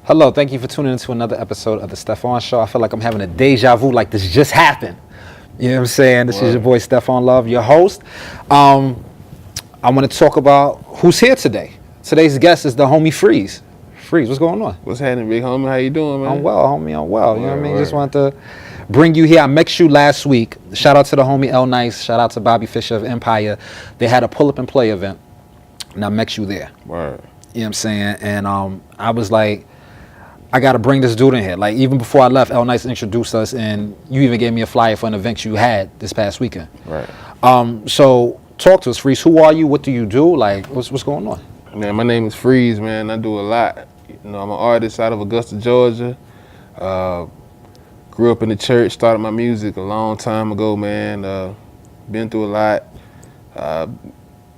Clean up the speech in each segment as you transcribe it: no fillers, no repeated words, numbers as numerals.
Hello, thank you for tuning into another episode of the Stefon Show. I feel like I'm having a deja vu, like this just happened. You know what I'm saying? This is your boy Stefon Love, your host. I want to talk about who's here today. Today's guest is the homie Freze. Freze, what's going on? What's happening, big homie? How you doing, man? I'm well, homie. I'm well. You know what I mean? Just wanted to bring you here. I met you last week. Shout out to the homie L Nice. Shout out to Bobby Fisher of Empire. They had a pull up and play event, and I met you there. Word. You know what I'm saying? And I was like, I got to bring this dude in here. Like, even before I left, L Nice introduced us, and you even gave me a flyer for an event you had this past weekend. Right. So talk to us, Freze. Who are you? What do you do? Like, what's going on? Man, my name is Freze, man. I do a lot. You know, I'm an artist out of Augusta, Georgia. Grew up in the church, started my music a long time ago, man. Been through a lot.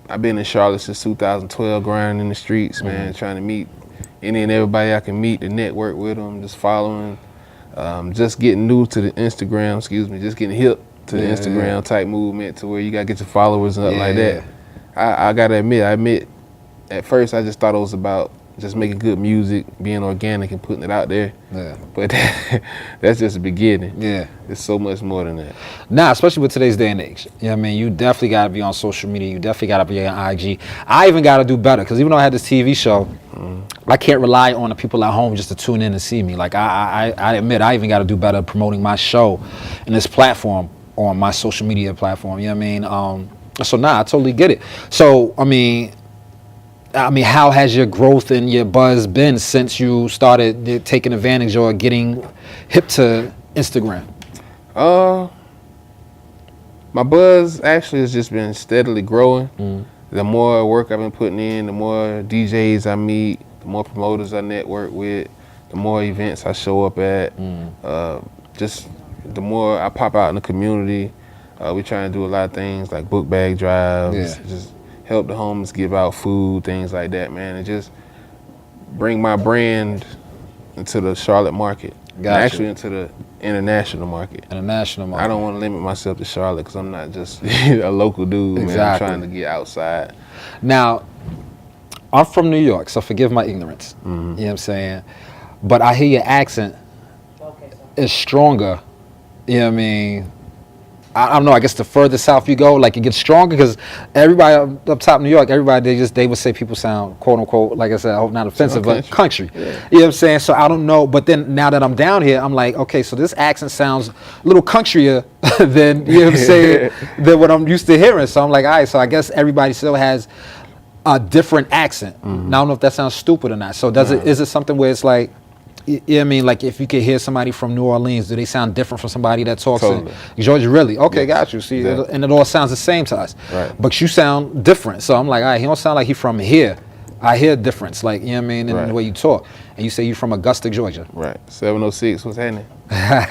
I've been in Charlotte since 2012, grinding in the streets, man, trying to meet any and everybody I can meet, to network with them, just following. Just getting new to the Instagram, just getting hip to the Instagram type movement, to where you gotta get your followers up like that. I gotta admit, at first I just thought it was about just making good music, being organic and putting it out there. Yeah. But that's just the beginning. Yeah. It's so much more than that. Nah, especially with today's day and age. You know what I mean? You definitely got to be on social media. You definitely got to be on IG. I even got to do better, because even though I had this TV show, I can't rely on the people at home just to tune in and see me. Like, I admit, I even got to do better promoting my show and this platform on my social media platform. You know what I mean? So, I totally get it. So, I mean, how has your growth and your buzz been since you started taking advantage or getting hip to Instagram? My buzz actually has just been steadily growing. The more work I've been putting in, the more DJs I meet, the more promoters I network with, the more events I show up at, just the more I pop out in the community. We trying to do a lot of things like book bag drives, just help the homeless, give out food, things like that, man, and just bring my brand into the Charlotte market. Actually into the international market. I don't want to limit myself to Charlotte, because I'm not just a local dude, man. I'm trying to get outside. Now, I'm from New York, so forgive my ignorance. You know what I'm saying? But I hear your accent is stronger. You know what I mean? I don't know, I guess the further south you go, like, it gets stronger, because everybody up top in New York, everybody, they would say people sound, quote unquote, like I said, I hope not offensive, but country. Yeah. You know what I'm saying? So I don't know, but then now that I'm down here, I'm like, okay, so this accent sounds a little countryer than, you know what I'm saying, than what I'm used to hearing. So I'm like, all right, so I guess everybody still has a different accent. Now, I don't know if that sounds stupid or not. So is it something where it's like, you know what I mean, like, if you could hear somebody from New Orleans, do they sound different from somebody that talks in Georgia? Really? Okay, got you. See, and it all sounds the same to us. Right. But you sound different. So I'm like, all right, he don't sound like he from here. I hear difference, like, you know what I mean, in the way you talk. And you say you from Augusta, Georgia. Right. 706, what's happening?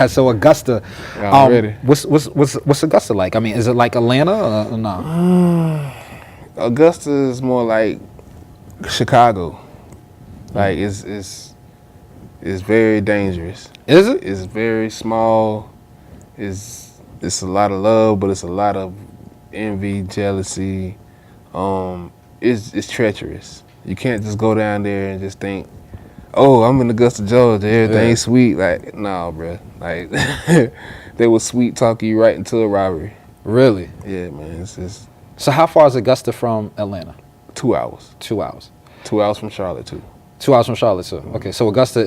So Augusta. Ready. What's Augusta like? I mean, is it like Atlanta or no? Augusta is more like Chicago. Like, it's very dangerous. Is it? It's very small. It's a lot of love, but it's a lot of envy, jealousy. It's treacherous. You can't just go down there and just think, oh, I'm in Augusta, Georgia, everything's sweet. Like, nah, bro. Like, they will sweet talk you right into a robbery. Really? Yeah, man. It's just. So how far is Augusta from Atlanta? 2 hours. 2 hours. 2 hours from Charlotte, too. 2 hours from Charlotte, too. Okay, so Augusta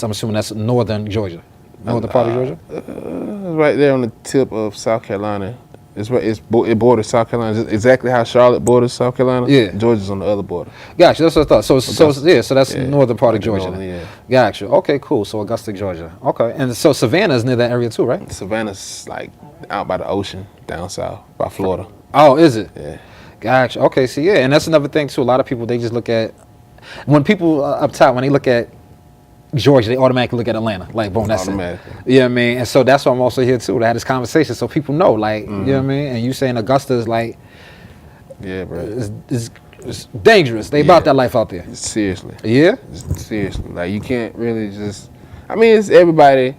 I'm assuming that's northern Georgia. Northern part of Georgia? It's right there on the tip of South Carolina. It borders South Carolina, just exactly how Charlotte borders South Carolina. Yeah. Georgia's on the other border. Gotcha, that's what I thought. So that's northern part of Georgia. Northern, Gotcha. Okay, cool. So Augusta, Georgia. Okay, and so Savannah's near that area too, right? Savannah's like out by the ocean, down south, by Florida. Oh, is it? Yeah. Gotcha. Okay, so and that's another thing too. A lot of people, they just look at, when people up top, when they look at Georgia, they automatically look at Atlanta. Like, boom, that's it. You know what I mean? And so that's why I'm also here too, to have this conversation so people know, like, you know what I mean? And you saying Augusta is like, yeah, bro, it's dangerous. They about that life out there. Seriously. Yeah? Seriously. Like, you can't really just, I mean, it's everybody.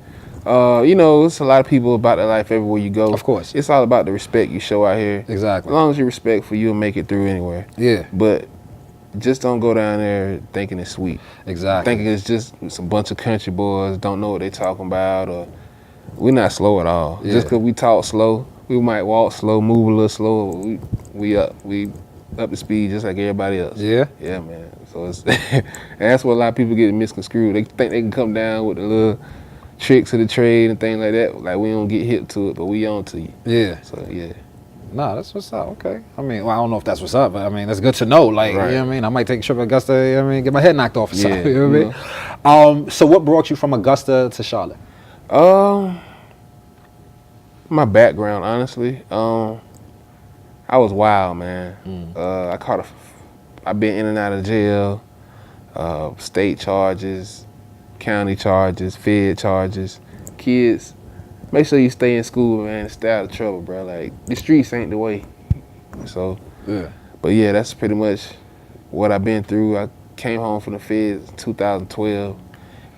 It's a lot of people about their life everywhere you go. Of course. It's all about the respect you show out here. Exactly. As long as you respect for, you'll make it through anywhere. Yeah. But just don't go down there thinking it's sweet. Exactly. Thinking it's just some bunch of country boys don't know what they talking about, or we're not slow at all. Yeah. Just because we talk slow, we might walk slow, move a little slower. We up to speed just like everybody else. Yeah. Yeah, man. So it's and that's what a lot of people get misconstrued. They think they can come down with the little tricks of the trade and things like that. Like we don't get hip to it, but we on to you. Yeah. So yeah. Nah, that's what's up. Okay. I mean, well, I don't know if that's what's up, but I mean, that's good to know. Like, Right. you know what I mean? I might take a trip to Augusta, you know what I mean, get my head knocked off or something. Yeah, You know what I mean? So what brought you from Augusta to Charlotte? My background, honestly, I was wild, man. I've been in and out of jail, state charges, county charges, fed charges. Kids, make sure you stay in school, man, and stay out of trouble, bro. Like, the streets ain't the way. So, Yeah. but yeah, that's pretty much what I've been through. I came home from the feds in 2012,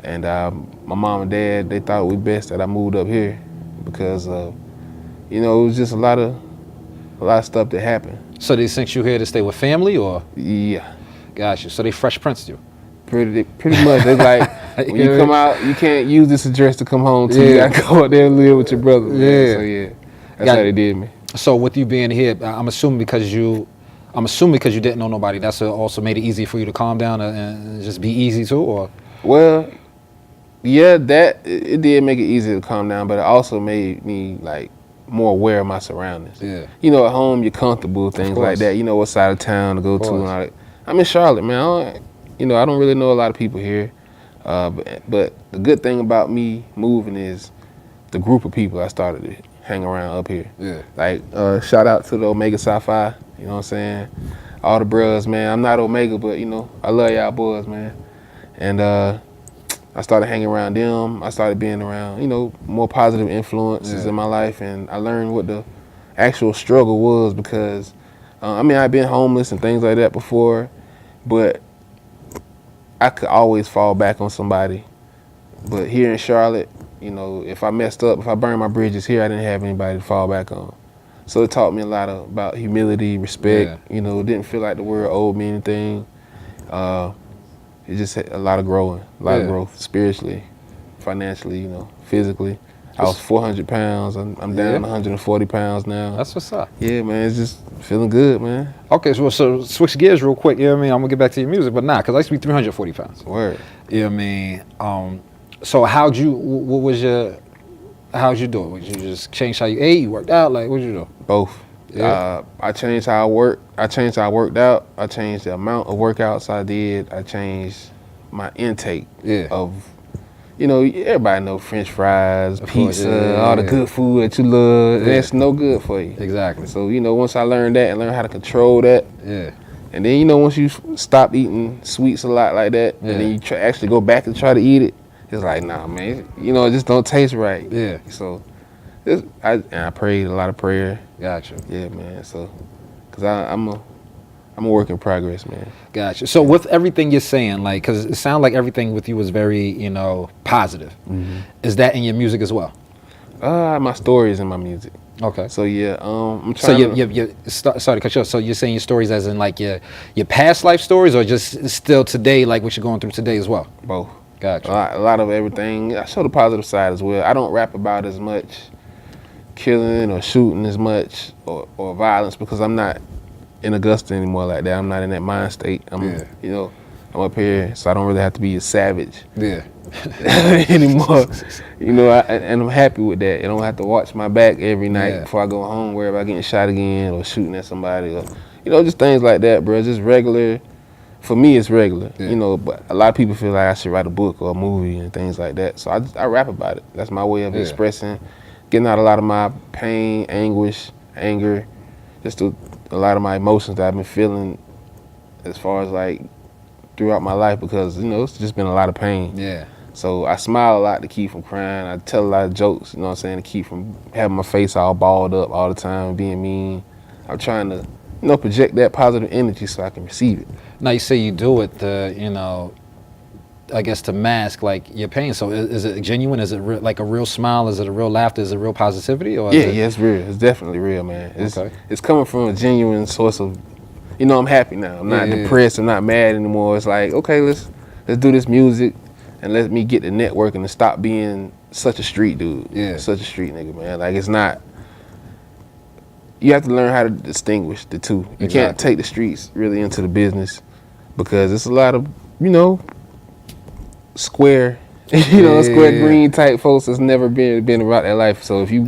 and my mom and dad, they thought it was best that I moved up here because, it was just a lot of stuff that happened. So they sent you here to stay with family, or? Yeah, Gotcha. So they Fresh Princed you? pretty much. It's like when you come out, you can't use this address to come home to. You Yeah. gotta go out there and live with your brother. Yeah. Man. So yeah, that's how they did me. So with you being here, I'm assuming because you didn't know nobody, that's also made it easy for you to calm down and just be easy too, or? Well, yeah, it did make it easy to calm down, but it also made me like more aware of my surroundings. Yeah. At home you're comfortable, things like that. You know what side of town to go to and all that. I'm in Charlotte, man. I don't really know a lot of people here, but the good thing about me moving is the group of people I started to hang around up here. Yeah. Like, shout out to the Omega Sci-Fi, you know what I'm saying? All the bros, man. I'm not Omega, but, I love y'all boys, man. And I started hanging around them. I started being around, more positive influences in my life, and I learned what the actual struggle was because, I've been homeless and things like that before, but I could always fall back on somebody. But here in Charlotte, if I messed up, if I burned my bridges here, I didn't have anybody to fall back on. So it taught me a lot about humility, respect. It didn't feel like the world owed me anything. It just had a lot of growing, a lot of growth spiritually, financially, physically. I was 400 pounds. I'm down 140 pounds now. That's what's up. Yeah, man, it's just feeling good, man. Okay, so switch gears real quick, you know what I mean? I'm gonna get back to your music, but because I used to be 340 pounds. Word. You know what I mean? So how'd you do it? Would you just change how you ate? You worked out? Like, what'd you do? Both. Yeah. I changed how I worked. I changed how I worked out. I changed the amount of workouts I did. I changed my intake of, everybody know French fries, pizza, all the good food that you love. That's no good for you. Exactly. So, once I learned that and learned how to control that, and then, once you stop eating sweets a lot like that, and then you actually go back and try to eat it, it's like, nah, man, it just don't taste right. Yeah. So, I prayed a lot of prayer. Gotcha. Yeah, man. So, cause I'm a work in progress, man. Gotcha. So with everything you're saying, like, cause it sounds like everything with you was very, positive. Mm-hmm. Is that in your music as well? My stories in my music. Okay. So yeah, I'm So trying. sorry to cut you off. So you're saying your stories as in like your past life stories, or just still today, like what you're going through today as well? Both. Gotcha. A lot of everything. I show the positive side as well. I don't rap about as much killing or shooting as much or violence because I'm not in Augusta anymore like that. I'm not in that mind state. I'm up here, so I don't really have to be a savage anymore. And I'm happy with that. I don't have to watch my back every night before I go home, worry about getting shot again or shooting at somebody or just things like that, bro. Just regular. For me, it's regular, but a lot of people feel like I should write a book or a movie and things like that. So I rap about it. That's my way of expressing, getting out a lot of my pain, anguish, anger, just a lot of my emotions that I've been feeling as far as like throughout my life because, it's just been a lot of pain. Yeah. So I smile a lot to keep from crying. I tell a lot of jokes, to keep from having my face all balled up all the time, being mean. I'm trying to, project that positive energy so I can receive it. Now you say you do it to, I guess to mask like your pain. So is it genuine? Is it like a real smile? Is it a real laughter? Is it real positivity? Or yeah, it's real. It's definitely real, man. It's coming from a genuine source of I'm happy now. I'm not depressed. I'm not mad anymore. It's like, okay, let's do this music and let me get the networking and stop being such a street dude. Yeah. Such a street nigga, man. Like, it's not. You have to learn how to distinguish the two. You can't take the streets really into the business because it's a lot of, square, square green type folks that's never been about that life. So if you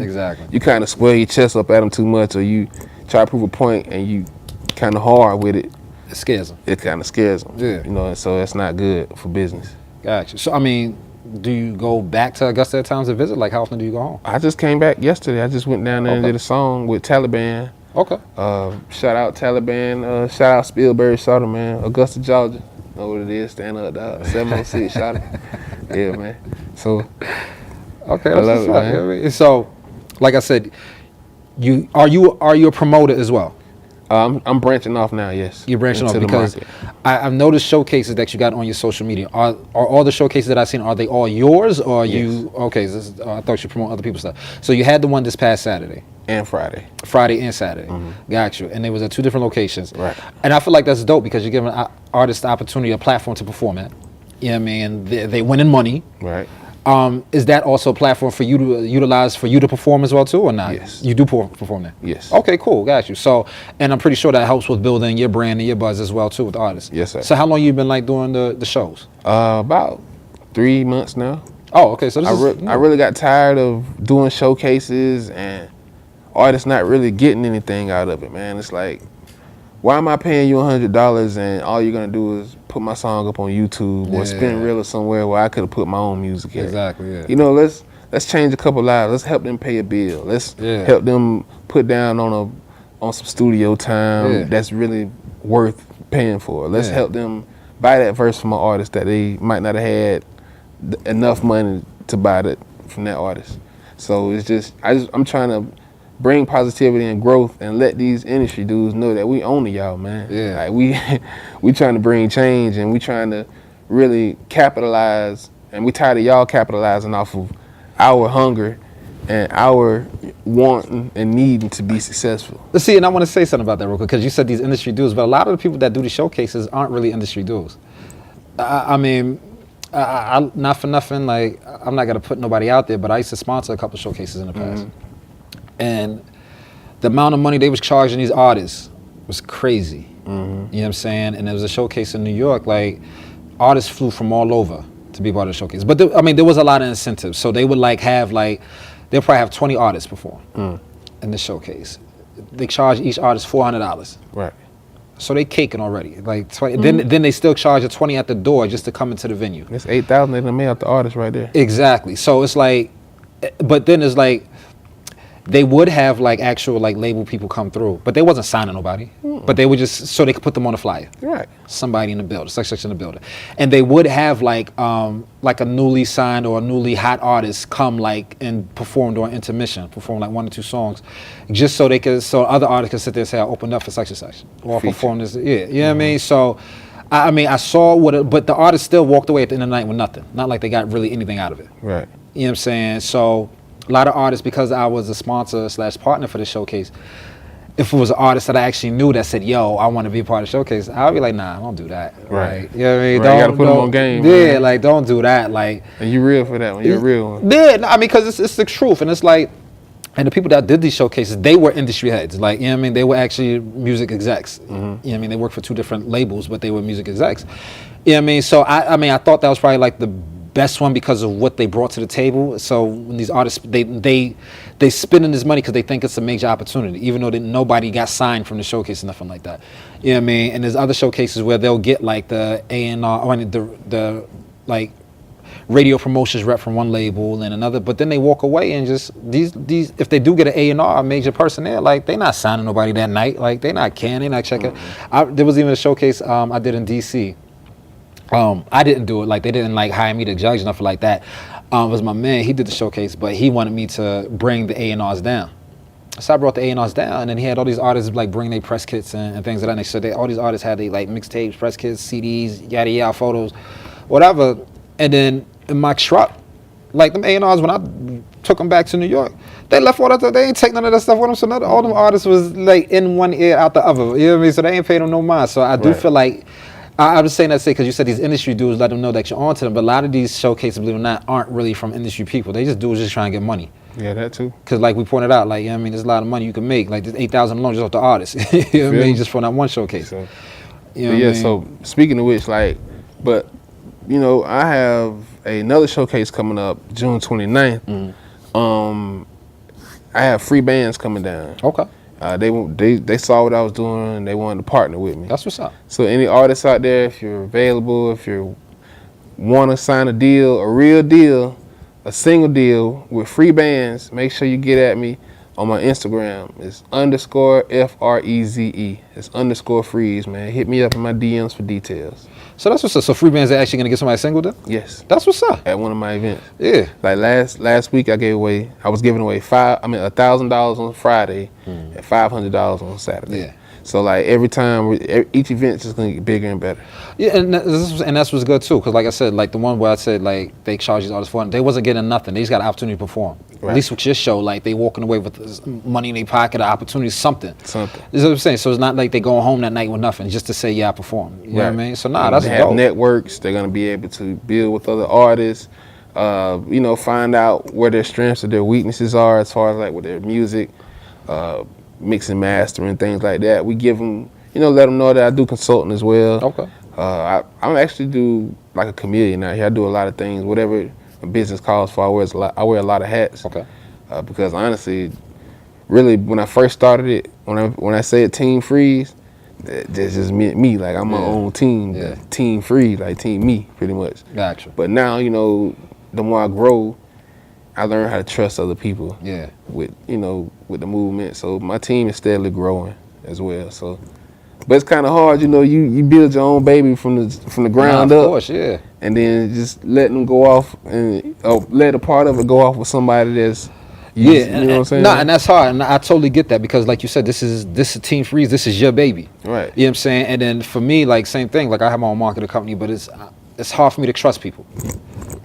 kind of swell your chest up at them too much, or you try to prove a point and you kind of hard with it, it scares them. It kind of scares them. Yeah. And so that's not good for business. Gotcha. So I mean, do you go back to Augusta at times to visit? Like, how often do you go home? I just came back yesterday. I just went down there and did a song with Taliban. Okay. Shout out Taliban. Shout out Spielberg Sutter, man. Augusta, Georgia. Know what it is? Stand up, dog. 706 shot it. Yeah, man. So, okay, I love it, man. So, like I said, are you a promoter as well? I'm branching off now. Yes, you're branching off because I've noticed showcases that you got on your social media. Are all the showcases that I've seen, are they all yours, or you? Okay, I thought you promote other people's stuff. So you had the one this past Saturday and Friday and Saturday. Got you. And it was at 2 different locations. Right. And I feel like that's dope because you're giving artists the opportunity, a platform to perform at. Yeah, I mean, they winning money. Right. Is that also a platform for you to utilize for you to perform as well too, or not? Yes. You do perform there? Yes. Okay, cool, got you. So, and I'm pretty sure that helps with building your brand and your buzz as well too with artists. Yes, sir. So how long you been like doing the shows? About 3 months now. Oh, okay. So I really got tired of doing showcases and artists not really getting anything out of it, man. It's like, why am I paying you $100 and all you're gonna do is put my song up on YouTube or spin reel or somewhere where I could have put my own music in? Exactly. Yeah. Let's change a couple lives. Let's help them pay a bill. Let's help them put down on some studio time that's really worth paying for. Let's help them buy that verse from an artist that they might not have had enough money to buy that from that artist. So it's just I'm trying to bring positivity and growth and let these industry dudes know that we own y'all, man. Yeah. Like we trying to bring change and we trying to really capitalize, and we tired of y'all capitalizing off of our hunger and our wanting and needing to be successful. Let's see, and I want to say something about that real quick because you said these industry dudes, but a lot of the people that do these showcases aren't really industry dudes. I mean, I not for nothing, like I'm not gonna put nobody out there, but I used to sponsor a couple of showcases in the past. And the amount of money they was charging these artists was crazy. You know what I'm saying? And there was a showcase in New York, like artists flew from all over to be part of the showcase. But there was a lot of incentives. So they would they'll probably have 20 artists perform in the showcase. They charge each artist $400. Right. So they caking already. Like 20, then they still charge a 20 at the door just to come into the venue. That's $8,000 they done made out the artist right there. Exactly. So it's like, but then it's like, they would have like actual like label people come through, but they wasn't signing nobody. But they would just so they could put them on the flyer. Right. Somebody in the building, such in the building, and they would have like a newly signed or a newly hot artist come like and perform during intermission, perform like 1 or 2 songs, just so other artists could sit there and say I opened up for such and such or perform this. Yeah, you know what I mean. So. I saw but the artist still walked away at the end of the night with nothing. Not like they got really anything out of it. Right. You know what I'm saying? So a lot of artists, because I was a sponsor / partner for the showcase, if it was an artist that I actually knew that said, yo, I want to be a part of the showcase, I'd be like, nah, don't do that. Right. Like, you know what I mean? Right. You gotta put them on game. Yeah, man. like, don't do that. Like, and you real for that one. You're a real one. Yeah, no, I mean, because it's the truth. And it's like, and the people that did these showcases, they were industry heads. Like, you know what I mean? They were actually music execs. You know what I mean? They worked for 2 different labels, but they were music execs. You know what I mean? So, I thought that was probably like the best one because of what they brought to the table. So when these artists, they spending this money because they think it's a major opportunity, even though nobody got signed from the showcase and nothing like that. You know what I mean? And there's other showcases where they'll get like the A&R, the like radio promotions rep from one label and another, but then they walk away and just these if they do get an A&R, a major person there, like they not signing nobody that night, like they not canning, they not checking. There was even a showcase I did in DC. I didn't do it, like they didn't like hire me to judge, nothing like that. It was my man, he did the showcase, but he wanted me to bring the A&Rs down. So I brought the A&Rs down, and then he had all these artists like bring their press kits and things of that nature. So all these artists had their like mixtapes, press kits, CDs, yada yada, photos, whatever. And then in my truck, like them A&Rs, when I took them back to New York. They left all that. They ain't take none of that stuff with them. So none, all them artists was like in one ear, out the other. You know what I mean? So they ain't paid them no mind. So I do feel like I was saying that because you said these industry dudes let them know that you're on to them. But a lot of these showcases, believe it or not, aren't really from industry people. They just dudes just trying to get money. Yeah, that too. Because like we pointed out, like, you know what I mean, there's a lot of money you can make. Like there's $8,000 alone just off the artist. You know what I mean? Just from that one showcase. So, You know what I mean? so speaking of which, like, but, you know, I have another showcase coming up June 29th. I have free bands coming down. Okay. They saw what I was doing and they wanted to partner with me. That's what's up. So any artists out there, if you're available, if you want to sign a deal, a real deal, a single deal with free bands, make sure you get at me on my Instagram. It's _FREZE. It's _Freze, man. Hit me up in my DMs for details. So that's what's up. So free bands are actually gonna get somebody single then? Yes. That's what's up. At one of my events. Yeah. Like last week I was giving away $1,000 on Friday and $500 on Saturday. Yeah. So like every time, each event is gonna get bigger and better. Yeah, and that's what's good too. Because like I said, like the one where I said like they charge these artists for, they wasn't getting nothing. They just got an opportunity to perform. Right. At least with your show, like they walking away with this money in their pocket, an opportunity, something. Something. You know what I'm saying? So it's not like they going home that night with nothing, just to say yeah I performed. You know what I mean? So that's they have dope. networks. They're gonna be able to build with other artists. You know, find out where their strengths or their weaknesses are as far as like with their music, mixing, mastering, things like that. We give them, you know, let them know that I do consulting as well. Okay. I actually do like a chameleon out here. I do a lot of things, whatever a business calls for. I wear a lot of hats. Okay. Because honestly, really, when I first started it, when I said Team Freze, that just meant me. Like I'm my own team. Yeah. Team Freze, like Team Me, pretty much. Gotcha. But now, you know, the more I grow, I learn how to trust other people. Yeah. With the movement. So my team is steadily growing as well. So. But it's kind of hard, you know. You build your own baby from the ground up, of course, yeah. and then just letting them go off and let a part of it go off with somebody that's you know what I'm saying. No, and that's hard, and I totally get that because, like you said, this is Team Freze. This is your baby, right? You know what I'm saying. And then for me, like same thing. Like I have my own marketing company, but it's hard for me to trust people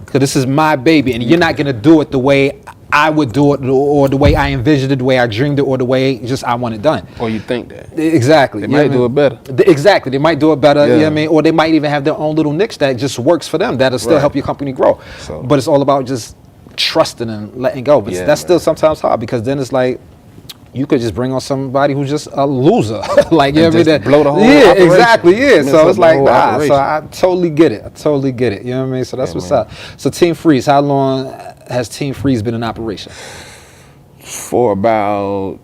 because this is my baby, and you're not gonna do it the way I would do it, or the way I envisioned it, the way I dreamed it, or the way just I want it done. Or you think that. Exactly. They might do it better. Exactly. They might do it better, you know what I mean? Or they might even have their own little niche that just works for them, that'll still help your company grow. So. But it's all about just trusting and letting go. But that's still sometimes hard because then it's like, you could just bring on somebody who's just a loser. Like, you know what I mean? Blow the whole operation. Exactly, So it's like, nah, operation. so I totally get it. You know what I mean? So that's what's up. So Team Freze, how long has Team Freze been in operation? For about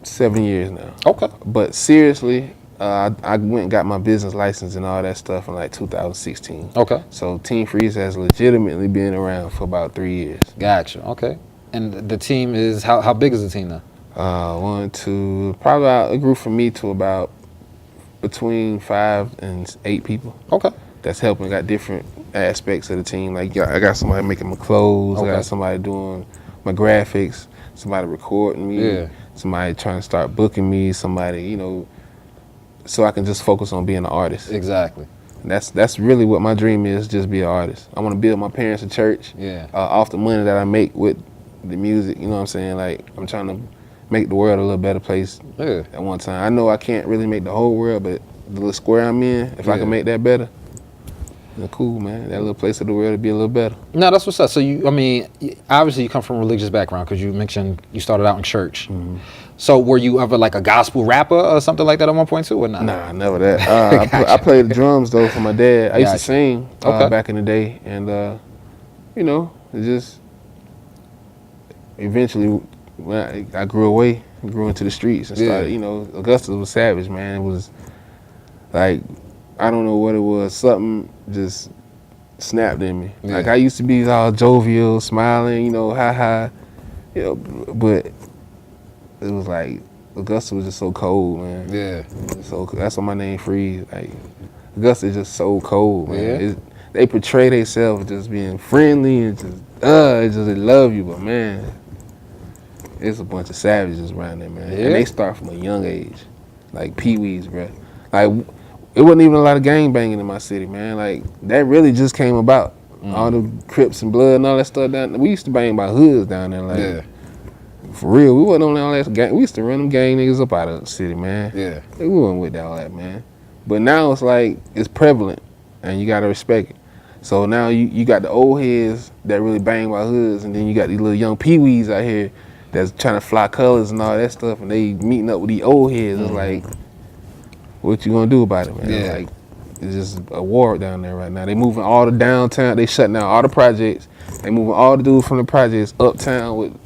7 years now. Okay. But seriously, I went and got my business license and all that stuff in like 2016. Okay. So Team Freze has legitimately been around for about 3 years. Gotcha. Okay. And the team is, how big is the team now? Probably about, it grew from me to about between 5 and 8 people. Okay. That's helping. Got different aspects of the team. Like I got somebody making my clothes. Okay. I got somebody doing my graphics. Somebody recording me. Yeah. Somebody trying to start booking me. Somebody, you know, so I can just focus on being an artist. Exactly. And that's really what my dream is. Just be an artist. I want to build my parents a church. Yeah. Off the money that I make with the music. You know what I'm saying? Like I'm trying to make the world a little better place. Yeah. At one time, I know I can't really make the whole world, but the little square I'm in, if I can make that better, then cool, man. That little place of the world would be a little better. No, that's what's up. So obviously you come from a religious background because you mentioned you started out in church. Mm-hmm. So were you ever like a gospel rapper or something like that at one point too, or not? Nah, never that. I played the drums though for my dad. I used to sing back in the day, and you know, it just eventually when I grew into the streets and started. You know, Augusta was savage, man. It was like, I don't know what it was. Something just snapped in me. Yeah. Like I used to be all jovial, smiling, you know, ha, you know, but it was like Augusta was just so cold, man. Yeah. So that's why my name Freze. Like Augusta is just so cold, man. Yeah. They portray themselves just being friendly and just they love you, but man, it's a bunch of savages around there, man. Yeah. And they start from a young age, like peewees, bro. Like it wasn't even a lot of gang banging in my city, man. Like that really just came about all the Crips and Blood and all that stuff down there. We used to bang by hoods down there, like Yeah. for real. We wasn't on all that gang. We used to run them gang niggas up out of the city, man. Yeah. We wasn't with all that, man. But now it's like it's prevalent, and you gotta respect it. So now you got the old heads that really bang by hoods, and then you got these little young peewees out here that's trying to fly colors and all that stuff, and they meeting up with these old heads. It's like, what you gonna do about it, man? Yeah. Like, it's just a war down there right now. They moving all the downtown. They shutting down all the projects. They moving all the dudes from the projects uptown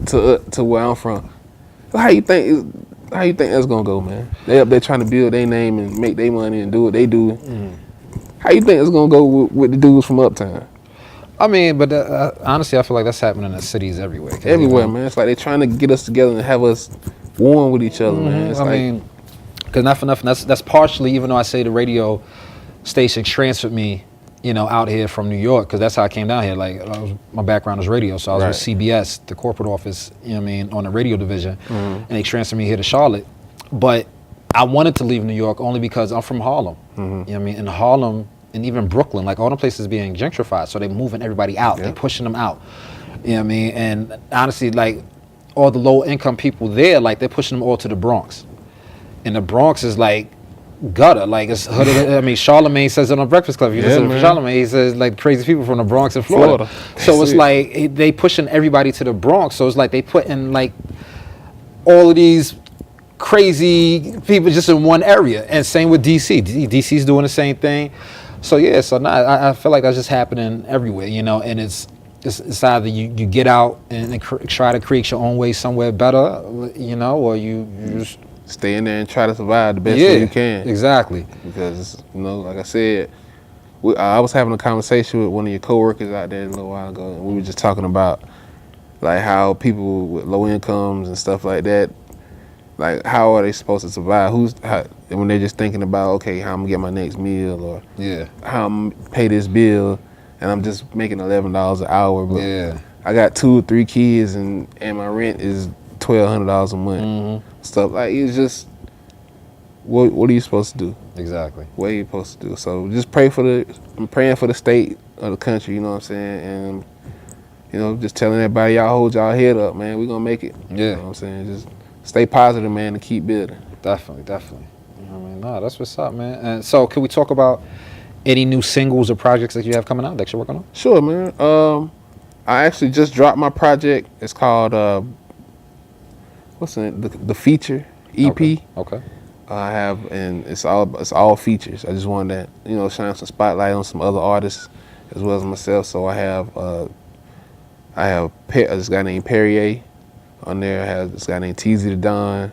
to where I'm from. How you think that's gonna go, man? They up there trying to build their name and make their money and do what they do. How you think it's gonna go with the dudes from uptown? I mean, but honestly, I feel like that's happening in cities everywhere. Everywhere, man. It's like they're trying to get us together and have us warm with each other, man. It's I mean, because not for nothing, that's partially, even though I say the radio station transferred me, out here from New York, because that's how I came down here. Like, my background is radio, so I was with CBS, the corporate office, on the radio division, and they transferred me here to Charlotte. But I wanted to leave New York only because I'm from Harlem. In Harlem and even Brooklyn, like all the places being gentrified, so they're moving everybody out, they're pushing them out. And honestly, like all the low income people there, like they're pushing them all to the Bronx. And the Bronx is like gutter, like it's hooded. I mean, Charlemagne says it on Breakfast Club. You listen to Charlemagne, he says like crazy people from the Bronx and Florida. So it's like they pushing everybody to the Bronx. So it's like they put in like all of these crazy people just in one area. And same with DC. DC's doing the same thing. So yeah, I feel like that's just happening everywhere, and it's either you get out and try to create your own way somewhere better, or you just stay in there and try to survive the best way you can. Exactly. Because, like I said, I was having a conversation with one of your coworkers out there a little while ago, and we were just talking about like how people with low incomes and stuff like that, like how are they supposed to survive? When they're just thinking about, okay, how I'm gonna get my next meal, or how I'm gonna pay this bill, and I'm just making $11 an hour, but I got 2 or 3 kids, and my rent is $1,200 a month. Stuff like, it's just, what are you supposed to do? Exactly. What are you supposed to do? So just I'm praying for the state of the country, you know what I'm saying? And, just telling everybody, y'all hold y'all head up, man. We're gonna make it. Yeah. You know what I'm saying? Just stay positive, man, and keep building. Definitely. That's what's up, man. And so can we talk about any new singles or projects that you have coming out that you're working on? Sure, man. I actually just dropped my project. It's called what's the feature EP. Okay. I have, and it's all features. I just wanted to shine some spotlight on some other artists as well as myself. So I have this guy named Perrier on there. I have this guy named TZ the Don,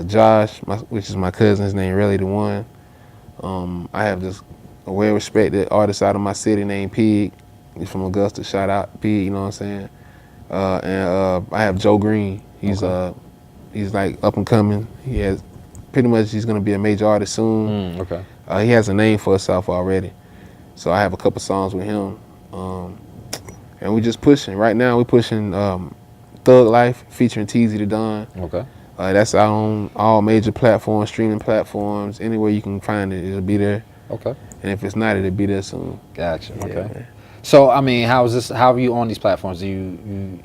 Josh, which is my cousin. His name Really the One. I have this a well-respected artist out of my city named Pig. He's from Augusta. Shout out Pig. You know what I'm saying? And I have Joe Green. He's like up and coming. He's gonna be a major artist soon. Okay. He has a name for himself already. So I have a couple songs with him. And we just pushing. Right now we're pushing Thug Life featuring TZ the Don. Okay. That's out on all major platforms, streaming platforms, anywhere you can find it, it'll be there. Okay. And if it's not, it'll be there soon. Gotcha. Yeah, Okay. man. So I mean, how are you on these platforms? Do you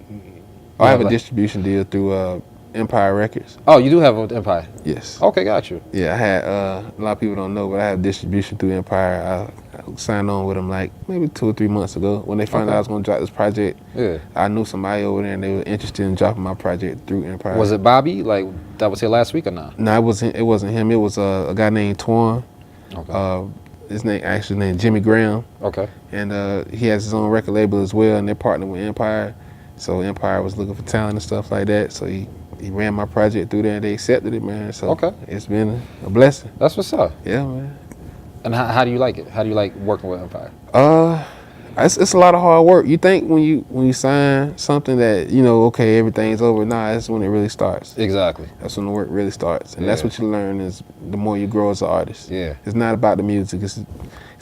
I have a distribution deal through Empire Records. Oh, you do have an Empire? Yes. Okay, got you. Yeah, I had a lot of people don't know, but I have distribution through Empire. I signed on with them like maybe 2 or 3 months ago. When they found out I was going to drop this project, I knew somebody over there and they were interested in dropping my project through Empire. Was it Bobby? Like that was here last week or not? No, it wasn't him. It was a guy named Twan. Okay. His name actually named Jimmy Graham. Okay. And he has his own record label as well, and they're partnered with Empire. So Empire was looking for talent and stuff like that. So he ran my project through there, and they accepted it, man. So it's been a blessing. That's what's up. Yeah, man. And how do you like it? How do you like working with Empire? It's a lot of hard work. You think when you sign something that okay, everything's over. Nah, that's when it really starts. Exactly. That's when the work really starts, and that's what you learn is the more you grow as an artist. Yeah. It's not about the music. It's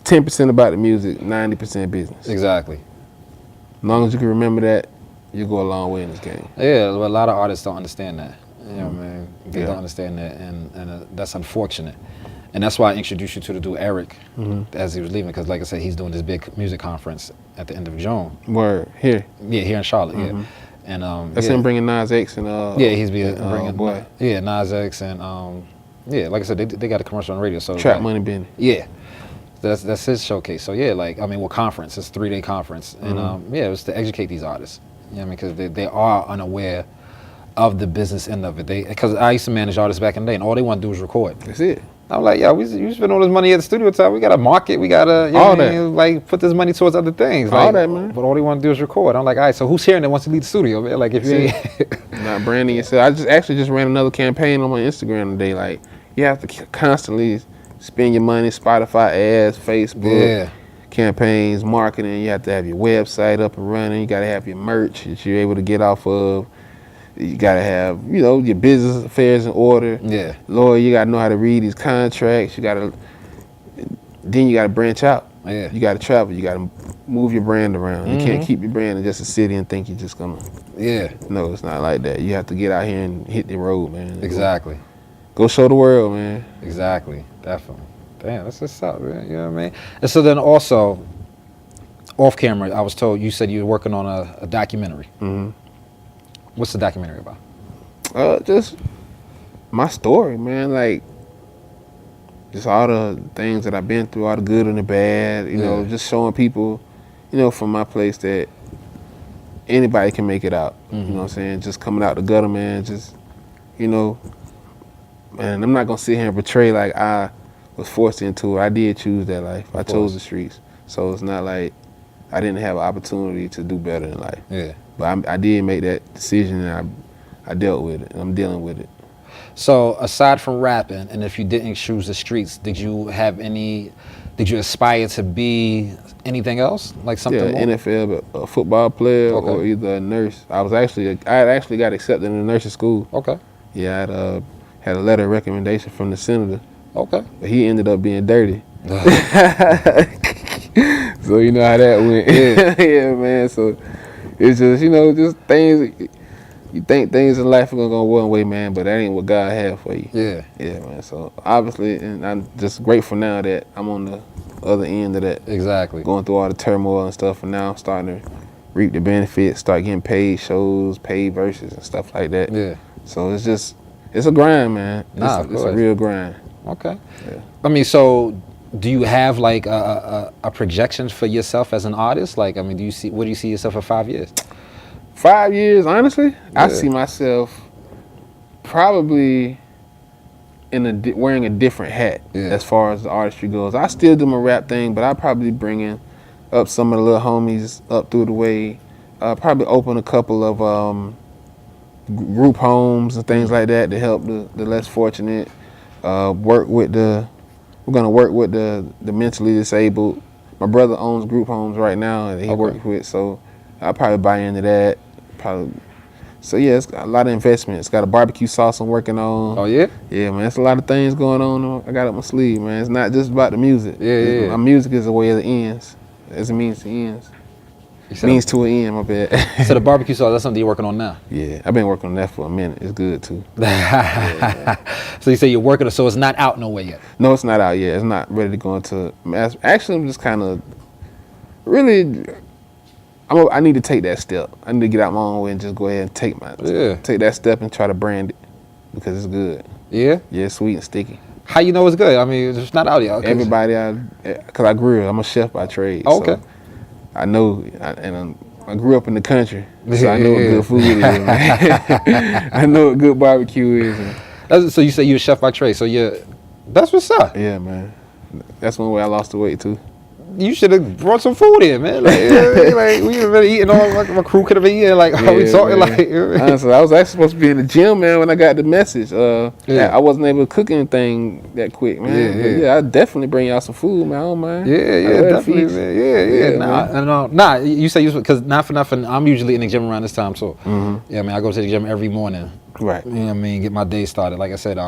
10% about the music, 90% business. Exactly. As long as you can remember that, you go a long way in this game. Yeah, but a lot of artists don't understand that. Man, they don't understand that, and that's unfortunate. And that's why I introduced you to the dude Eric as he was leaving, because like I said, he's doing this big music conference at the end of June. Word here. Yeah, here in Charlotte. Yeah, and That's him bringing Nas X and yeah, he's bringing boy. Yeah, Nas X and yeah, like I said, they got a commercial on the radio. So Trap Money Benny. Yeah, that's his showcase. So yeah, like I mean, well, conference, it's a 3-day conference, and yeah, it was to educate these artists. You know what I mean, because they are unaware of the business end of it. Because I used to manage artists back in the day, and all they want to do is record. That's it. I'm like, yeah, you spend all this money at the studio time. We got to market. We got to, All that. like, put this money towards other things. All Like, that, man. But all they want to do is record. I'm like, all right, so who's hearing that wants to leave the studio, man? Like, if you ain't... Not branding yourself. I just ran another campaign on my Instagram today. Like, you have to constantly spend your money, Spotify ads, Facebook campaigns, marketing. You have to have your website up and running. You got to have your merch that you're able to get off of. You got to have, your business affairs in order. Yeah. Lord, you got to know how to read these contracts. Then you got to branch out. Yeah. You got to travel. You got to move your brand around. You can't keep your brand in just a city and think you're just going to. Yeah. No, it's not like that. You have to get out here and hit the road, man. Exactly. Go show the world, man. Exactly. Definitely. Damn, that's what's up, man. You know what I mean? And so then also, off camera, I was told you said you were working on a documentary. What's the documentary about? Just my story, man. Like, just all the things that I've been through, all the good and the bad. You know, just showing people, from my place that anybody can make it out. You know what I'm saying? Just coming out the gutter, man. Just, man, I'm not gonna sit here and portray like I was forced into it. I did choose that life. I chose the streets. So it's not like I didn't have an opportunity to do better in life. Yeah. But I did make that decision, and I dealt with it, and I'm dealing with it. So aside from rapping, and if you didn't choose the streets, did you aspire to be anything else? Like something more? NFL, but a football player or either a nurse. I had actually got accepted in the nursing school. Okay. Yeah, I had a letter of recommendation from the senator. Okay. But he ended up being dirty. So you know how that went. Yeah, man. So it's just, just things. You think things in life are gonna go one way, man, but that ain't what God had for you. Yeah. Yeah, man. So obviously, and I'm just grateful now that I'm on the other end of that. Exactly. Going through all the turmoil and stuff, and now I'm starting to reap the benefits, start getting paid shows, paid verses, and stuff like that. Yeah. So it's a grind, man. It's a real grind. Okay. Yeah. I mean, so do you have like a projection for yourself as an artist? Like, I mean, where do you see yourself in 5 years? 5 years, honestly, I see myself probably wearing a different hat as far as the artistry goes. I still do my rap thing, but I probably bringing up some of the little homies up through the way. Probably open a couple of group homes and things like that to help the less fortunate. We're gonna work with the mentally disabled. My brother owns group homes right now, and he works with, so I'll probably buy into that. So yeah, it's got a lot of investment. It's got a barbecue sauce I'm working on. Oh yeah? Yeah, man, it's a lot of things going on. I got up my sleeve, man. It's not just about the music. Yeah. My music is a way of the ends. As a means to ends. Means to an end, my bad. So the barbecue sauce, that's something you're working on now? Yeah, I've been working on that for a minute. It's good too. So you say you're working, so it's not out nowhere yet? No, it's not out yet. It's not ready to go into mass. Actually, I'm just kind of really. I need to take that step. I need to get out my own way and just go ahead and take that step and try to brand it because it's good. Yeah? Yeah, it's sweet and sticky. How you know it's good? I mean, it's not out yet. Everybody, because I grill. I'm a chef by trade. Oh, okay. So I know, I grew up in the country, so I know what good food is. Man. I know what good barbecue is. So you say you're a chef by trade. So that's what's up. Yeah, man. That's one way I lost the weight too. You should have brought some food in, man. Like we even been eating all. Like, my crew could have been eating. Like, we talking like. Honestly, I was actually supposed to be in the gym, man, when I got the message. I wasn't able to cook anything that quick, man. Yeah, I definitely bring y'all some food, man. I don't mind. Yeah, definitely, man. Nah. You say because not for nothing. I'm usually in the gym around this time too. Yeah, I mean, I go to the gym every morning. Right. You know what I mean? Get my day started. Like I said,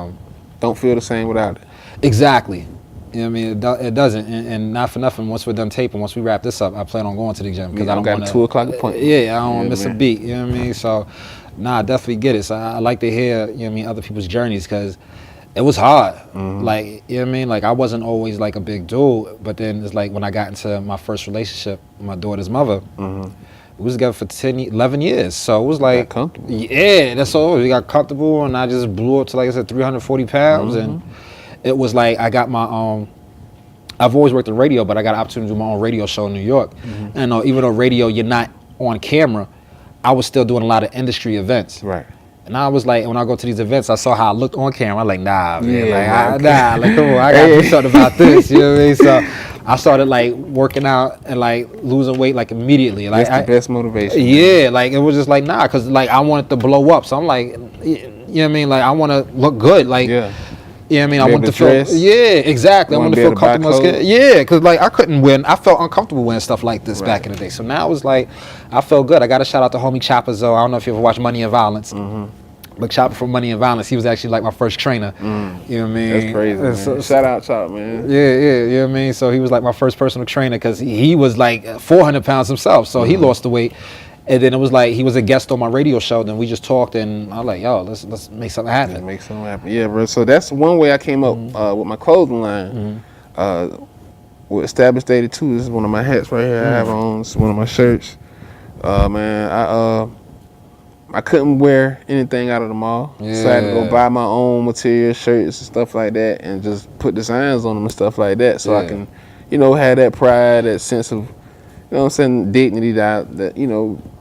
don't feel the same without it. Exactly. You know what I mean? It doesn't, and not for nothing. Once we're done taping, once we wrap this up, I plan on going to the gym because I don't got want a 2 o'clock appointment. Yeah, I don't want to miss a beat. You know what I mean? So, I definitely get it. So I like to hear, you know what I mean, other people's journeys because It was hard. Like, you know what I mean? Like, I wasn't always like a big dude, but then it's like when I got into my first relationship with my daughter's mother, we was together for 11 years. So it was like, got comfortable. Yeah, that's all. We got comfortable, and I just blew up to, like I said, 340 pounds. And it was like, I got my, I've always worked in radio, but I got an opportunity to do my own radio show in New York. And even though radio, you're not on camera, I was still doing a lot of industry events. Right. And I was like, when I go to these events, I saw how I looked on camera. I'm like, nah, man, Yeah, like, come on, I gotta do something about this. You know what I mean? So I started like working out and like losing weight like immediately. Like, That's the best motivation. Yeah, like it was just like, nah, cause like I wanted to blow up. So I'm like, you know what I mean? Like I want to look good. Like, Yeah. you know what I mean? Be I want able to to dress. feel, yeah, exactly. I You want wanna to be feel able to buy comfortable. In my skin. clothes. Yeah, cause like I couldn't win. I felt uncomfortable wearing stuff like this back in the day. So now it's like, I felt good. I got to shout out to homie Chopper Zoe. I don't know if you ever watched Money and Violence. But Chopper from Money and Violence, he was actually like my first trainer. You know what I mean? That's crazy, man. So- Shout out, Chop, man. yeah, you know what I mean? So he was like my first personal trainer because he was like 400 pounds himself. So he lost the weight. And then it was like he was a guest on my radio show. Then we just talked, and I was like, yo, let's make something happen. Make something happen. Yeah, bro. So that's one way I came up with my clothing line. With Established 82, this is one of my hats right here I have on. This is one of my shirts. Man, I couldn't wear anything out of the mall. So I had to go buy my own material, shirts and stuff like that, and just put designs on them and stuff like that, so I can, have that pride, that sense of, dignity that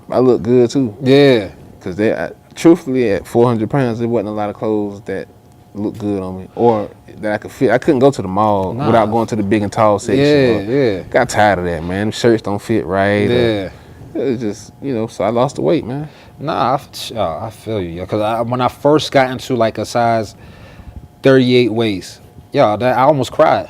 I look good too. Yeah. Because truthfully, at 400 pounds, there wasn't a lot of clothes that looked good on me or that I could fit. I couldn't go to the mall without going to the big and tall section. Yeah. Got tired of that, man. Shirts don't fit right. Yeah. It was just, so I lost the weight, man. Nah, I feel you, because when I first got into like a size 38 waist, I almost cried.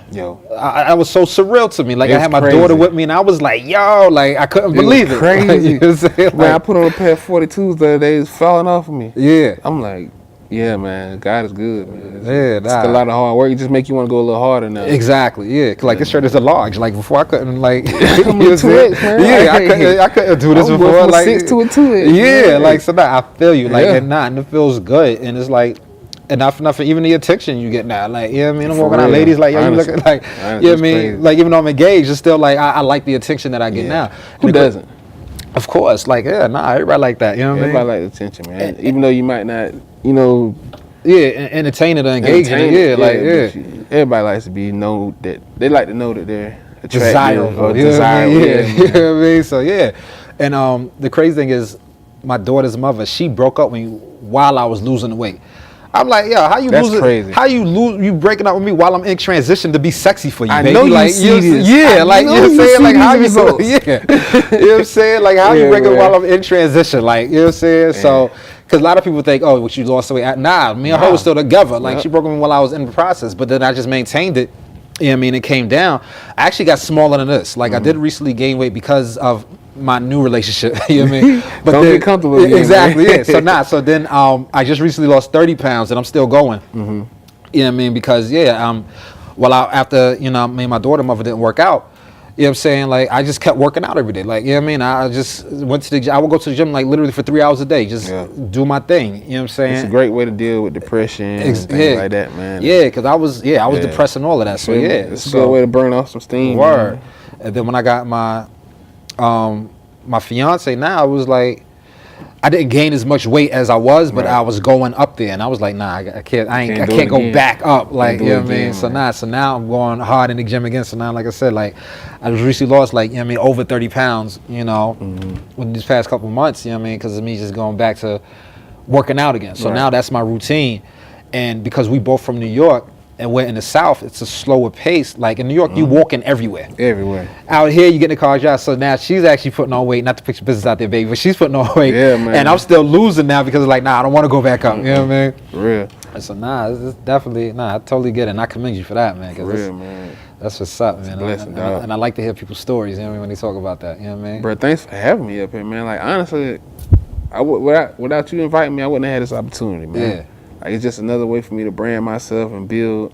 I was so surreal to me. Like I had my daughter with me, and I was like, like I couldn't believe it. Crazy. Like, you know what I'm saying? Man, I put on a pair of 42s the other day. It's falling off of me. Yeah. I'm like, yeah, man. God is good, man. Yeah, It's a lot of hard work. It just make you want to go a little harder now. Exactly. Yeah. 'Cause like this shirt is a large. Like before, I couldn't like. I'm a 2X, man. I couldn't do this I'm before. from a Like 6 to a 2X. Yeah. Man. Like so now I feel you. Like Yeah. and it feels good, and it's like. And not for nothing, even the attention you get now. Like, you know what I mean? I'm For walking out, real. ladies, like, yo, you Honestly. looking like, you know what I mean? Crazy. Like, even though I'm engaged, it's still like, I like the attention that I get now. Who doesn't? Of course. Like, everybody like that. You know what I mean? Everybody like attention, man. Even though you might not, Yeah, entertaining or engaging. Everybody likes to be know that they like to know that they're attractive Desirable. or You know what I mean? desirable. Yeah. You know what I mean? So, yeah. And the crazy thing is, my daughter's mother, she broke up with me while I was losing the weight. I'm like, how you That's losing? crazy. How you breaking up with me while I'm in transition to be sexy for you, I baby? know you like, see this. Yeah, I like, you know know what I'm you saying? see Like, how you these results. Yeah. You know what I'm saying? Like, how you Yeah, breaking man. while I'm in transition? Like, you know what I'm saying? So, because a lot of people think, oh, what you lost the weight. Nah, me and her was still together. Like, she broke up with me while I was in the process, but then I just maintained it. You know what I mean? It came down. I actually got smaller than this. Like, I did recently gain weight because of my new relationship. You know what I mean? But Don't get comfortable again, exactly, man. yeah. So then I just recently lost 30 pounds, and I'm still going. You know what I mean? Because, after, me and my daughter mother didn't work out, you know what I'm saying? Like, I just kept working out every day. Like, you know what I mean? I just went to the gym. I would go to the gym, like, literally for 3 hours a day. Just do my thing. You know what I'm saying? It's a great way to deal with depression and things like that, man. Yeah, because I was depressed and all of that. So, It's a good way to burn off some steam. Word. Man. And then when I got my my fiance now, I was like, I didn't gain as much weight as I was, but I was going up there, and I was like, nah, I can't go back up, like, you know what I mean? So now I'm going hard in the gym again. So now, like I said, like I just recently lost, like, you know what I mean, over 30 pounds, within these past couple months, you know what I mean, because of me just going back to working out again. So now that's my routine, and because we both from New York and we're in the South, it's a slower pace. Like in New York, you walking everywhere. Everywhere. Out here, you get in the car drive. So now she's actually putting on weight. Not to put your business out there, baby, but she's putting on weight. Yeah, man. And I'm still losing now because like, I don't want to go back up. You know what I mean? For real. And so it's definitely, I totally get it. And I commend you for that, man. For real, man. That's what's up, man. Blessing, dog. And I like to hear people's stories, you know what I mean, when they talk about that. You know what I mean? Bro, thanks for having me up here, man. Like, honestly, without you inviting me, I wouldn't have had this opportunity, man. Yeah. Like, it's just another way for me to brand myself and build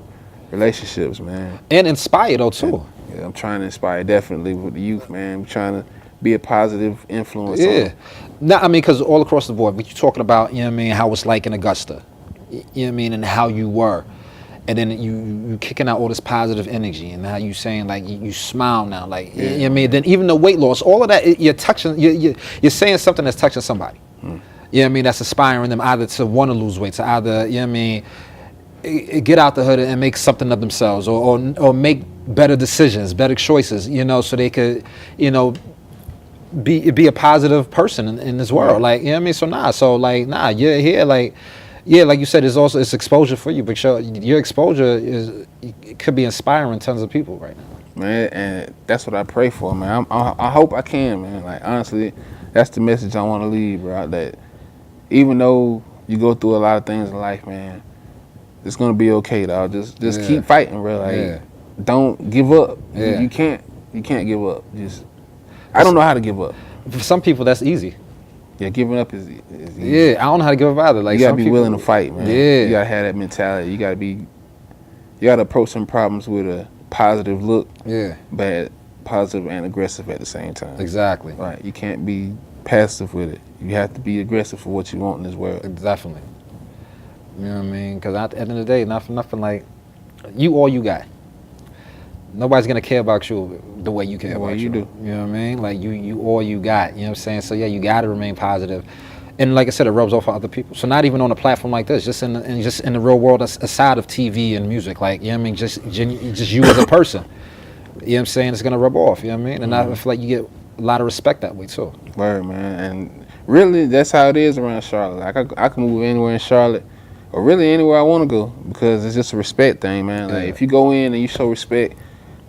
relationships, man. And inspire, though, too. Yeah, I'm trying to inspire definitely with the youth, man. I'm trying to be a positive influence. Yeah. No, I mean, because all across the board, but you're talking about, you know what I mean, how it's like in Augusta. You know what I mean? And how you were. and then you kicking out all this positive energy, and now you saying like you smile now, like you know what I mean. Then even the weight loss, all of that, you're touching, you're saying something that's touching somebody. You know what I mean? That's inspiring them either to want to lose weight, to either, you know what I mean, get out the hood and make something of themselves, or make better decisions, better choices, you know, so they could, you know, be a positive person in this world. Right. Like, you know what I mean? So you're here, like, yeah, like you said, it's exposure for you, but your exposure it could be inspiring tons of people right now. Man, and that's what I pray for, man. I hope I can, man. Like, honestly, that's the message I want to leave, bro. That even though you go through a lot of things in life, man, it's gonna be okay, dog. Just keep fighting, bro. Like, don't give up. You can't give up. I don't know how to give up. For some people, that's easy. Yeah, giving up is easy. Yeah, I don't know how to give up either. Like, you gotta be willing to fight, man. Yeah, you gotta have that mentality. You gotta approach some problems with a positive look. Yeah, but positive and aggressive at the same time. Exactly. Right. You can't be passive with it. You have to be aggressive for what you want in this world. Definitely. You know what I mean? Because at the end of the day, nothing like you all you got. Nobody's gonna care about you the way you care about you. Do. You know what I mean? Like you all you got. You know what I'm saying? So yeah, you gotta remain positive. And like I said, it rubs off on other people. So not even on a platform like this, just in the real world, aside of TV and music, like, you know what I mean, just you as a person. You know what I'm saying? It's gonna rub off. You know what I mean? And I feel like you get a lot of respect that way too. Word, man. And really, that's how it is around Charlotte. Like I can move anywhere in Charlotte, or really anywhere I want to go, because it's just a respect thing, man. Like if you go in and you show respect,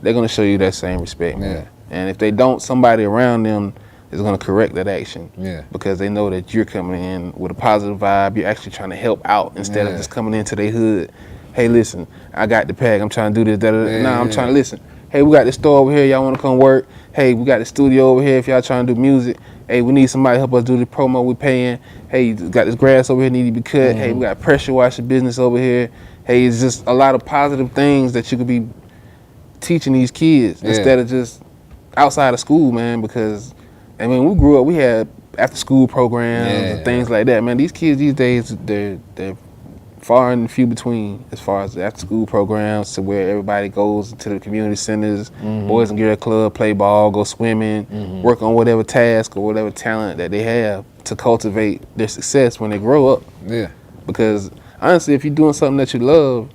they're gonna show you that same respect, man. Yeah. And if they don't, somebody around them is gonna correct that action. Yeah. Because they know that you're coming in with a positive vibe. You're actually trying to help out instead of just coming into their hood. Hey, listen, I got the pack. I'm trying to do this. I'm trying to listen. Hey, we got this store over here. Y'all want to come work? Hey, we got the studio over here. If y'all trying to do music, hey, we need somebody to help us do the promo we paying. Hey, you got this grass over here need to be cut. Hey, we got pressure washer business over here. Hey, it's just a lot of positive things that you could be teaching these kids instead of just outside of school, man. Because I mean, we grew up, we had after school programs and things like that, man. These kids these days, they're far and few between as far as the after school programs, to where everybody goes to the community centers, Boys and Girl Club, play ball, go swimming, work on whatever task or whatever talent that they have to cultivate their success when they grow up. Yeah. Because honestly, if you're doing something that you love,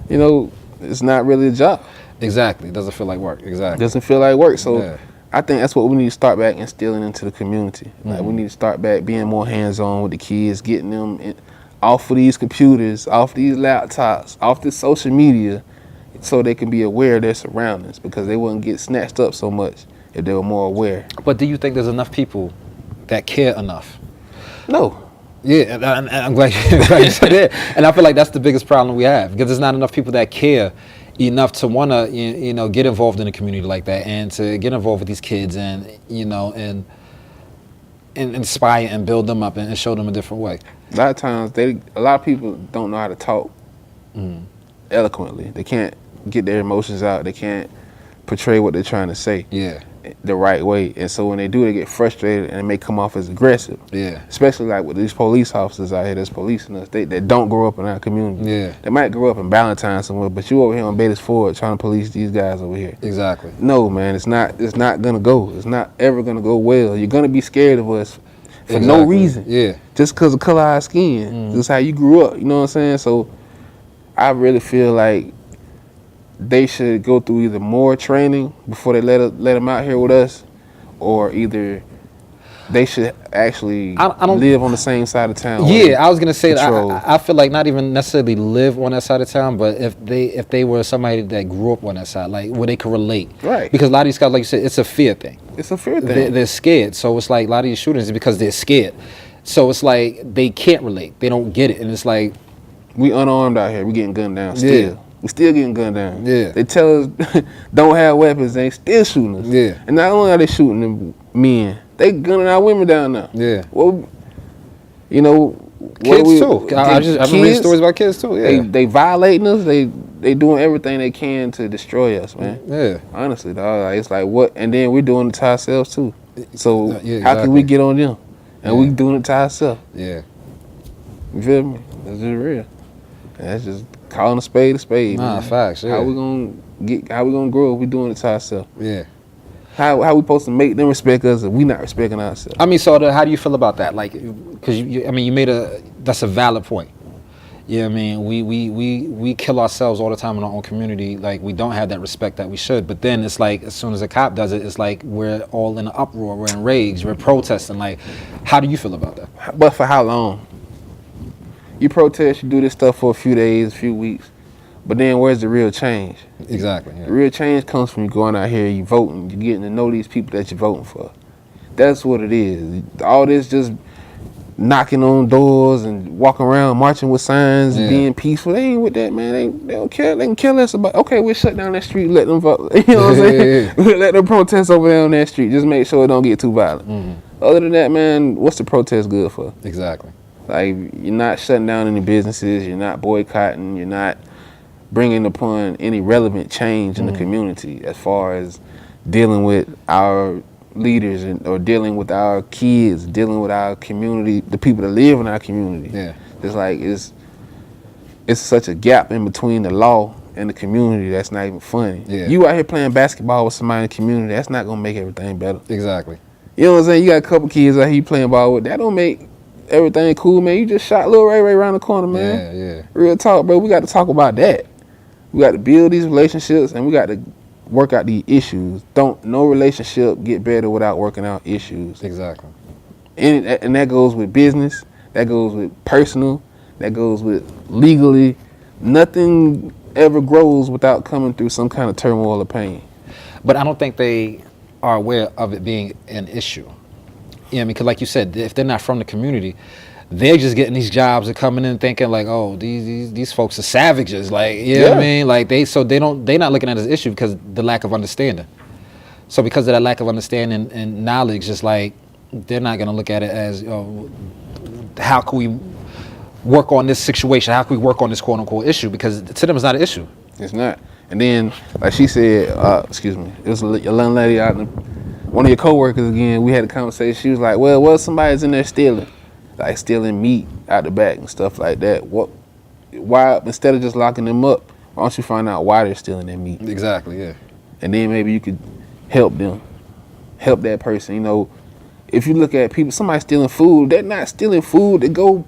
you know, it's not really a job. Exactly. It doesn't feel like work. Exactly. It doesn't feel like work. So I think that's what we need to start back instilling into the community. Like, we need to start back being more hands-on with the kids, getting them off of these computers, off these laptops, off this social media, so they can be aware of their surroundings, because they wouldn't get snatched up so much if they were more aware. But do you think there's enough people that care enough? No. Yeah, and I'm glad you said that. And I feel like that's the biggest problem we have, because there's not enough people that care enough to want to, you know, get involved in a community like that, and to get involved with these kids, and, you know, and inspire and build them up and show them a different way. A lot of times, a lot of people don't know how to talk eloquently. They can't get their emotions out. They can't portray what they're trying to say the right way. And so when they do, they get frustrated, and it may come off as aggressive. Yeah. Especially like with these police officers out here that's policing us. They don't grow up in our community. Yeah. They might grow up in Ballantyne somewhere, but you over here on Beatties Ford trying to police these guys over here. Exactly. No, man, it's not gonna go. It's not ever gonna go well. You're gonna be scared of us for no reason. Yeah. Just because of color of our skin. Just how you grew up. You know what I'm saying? So I really feel like they should go through either more training before they let them out here with us, or either they should actually live on the same side of town. Yeah, I was gonna say that I feel like not even necessarily live on that side of town, but if they were somebody that grew up on that side, like where they could relate. Right. Because a lot of these guys, like you said, it's a fear thing. It's a fear thing. They're scared, so it's like a lot of these shootings is because they're scared. So it's like they can't relate. They don't get it, and it's like we unarmed out here. We getting gunned down still. Yeah. We still getting gunned down. Yeah. They tell us don't have weapons, they still shooting us. Yeah. And not only are they shooting them men, they gunning our women down now. Yeah. Well, you know, kids too. I've been reading stories about kids too. Yeah. They violating us. They doing everything they can to destroy us, man. Yeah. Honestly, dog. Like, it's like what, and then we're doing it to ourselves too. So how can we get on them? And we doing it to ourselves. Yeah. You feel me? That's just real. That's just calling a spade, Nah, man. facts. Yeah. How we gonna grow if we doing it to ourselves? Yeah. How we supposed to make them respect us if we not respecting ourselves? I mean, so how do you feel about that? Like, because you made that's a valid point. Yeah, I mean, we kill ourselves all the time in our own community. Like, we don't have that respect that we should. But then it's like, as soon as a cop does it, it's like we're all in an uproar, we're enraged, we're protesting. Like, how do you feel about that? But for how long? You protest, you do this stuff for a few days, a few weeks, but then where's the real change? Exactly. Yeah. The real change comes from you going out here, you voting, you getting to know these people that you're voting for. That's what it is. All this just knocking on doors and walking around marching with signs and being peaceful. They ain't with that, man. They don't care. They can care less about, okay, we'll shut down that street, let them vote. You know what I'm saying? We'll let them protest over there on that street. Just make sure it don't get too violent. Mm-hmm. Other than that, man, what's the protest good for? Exactly. Like, you're not shutting down any businesses, you're not boycotting, you're not bringing upon any relevant change in the community as far as dealing with our leaders or dealing with our kids, dealing with our community, the people that live in our community. Yeah. It's like it's such a gap in between the law and the community that's not even funny. Yeah. You out here playing basketball with somebody in the community, that's not gonna make everything better. Exactly. You know what I'm saying? You got a couple kids out here playing ball with, that don't make everything cool, man. You just shot Lil Ray around the corner, man. Yeah. Real talk, bro. We got to talk about that. We got to build these relationships and we got to work out the issues. No relationship get better without working out issues. Exactly. And that goes with business, that goes with personal, that goes with legally. Nothing ever grows without coming through some kind of turmoil or pain. But I don't think they are aware of it being an issue. Yeah, I mean, because like you said, if they're not from the community, they're just getting these jobs and coming in thinking like, oh, these folks are savages. Like, you know what I mean? Like they're not looking at it as an issue because the lack of understanding. So because of that lack of understanding and knowledge, just like they're not gonna look at it as, how can we work on this situation? How can we work on this quote unquote issue? Because to them it's not an issue. It's not. And then, like she said, excuse me, it was a young lady out in one of your coworkers again. We had a conversation. She was like, well, what if somebody's in there stealing? Like stealing meat out the back and stuff like that. Why, instead of just locking them up, why don't you find out why they're stealing that meat? Exactly, yeah. And then maybe you could help them, help that person. You know, if you look at people, somebody stealing food, they're not stealing food to go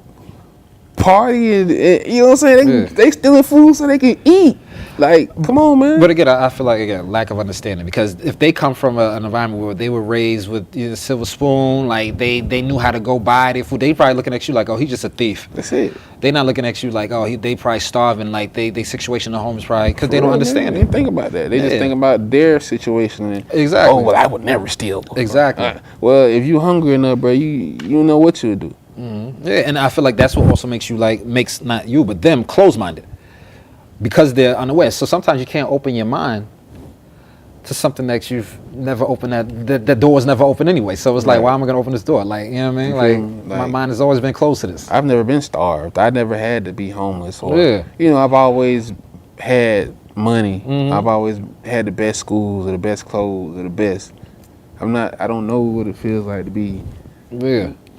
party and you know what I'm saying? They stealing food so they can eat. Like, come on, man. But again, I feel like, lack of understanding. Because if they come from an environment where they were raised with a silver spoon, like they knew how to go buy their food, they probably looking at you like, oh, he's just a thief. That's it. They not looking at you like, oh, they probably starving. Like they situation at home is probably because they don't understand They it. think about that. They just think about their situation. And, Exactly. oh, well, I would never steal. Exactly. Well, if you hungry enough, bro, you know what you'll do. Mm-hmm. Yeah, and I feel like that's what also makes not you, but them closed-minded. Because they're unaware. So sometimes you can't open your mind to something that you've never opened, that door was never open anyway. So it's like, why am I going to open this door? Like, you know what I mean? Like, my mind has always been closed to this. I've never been starved. I never had to be homeless. Or, Yeah. I've always had money. Mm-hmm. I've always had the best schools or the best clothes or the best. I don't know what it feels like to be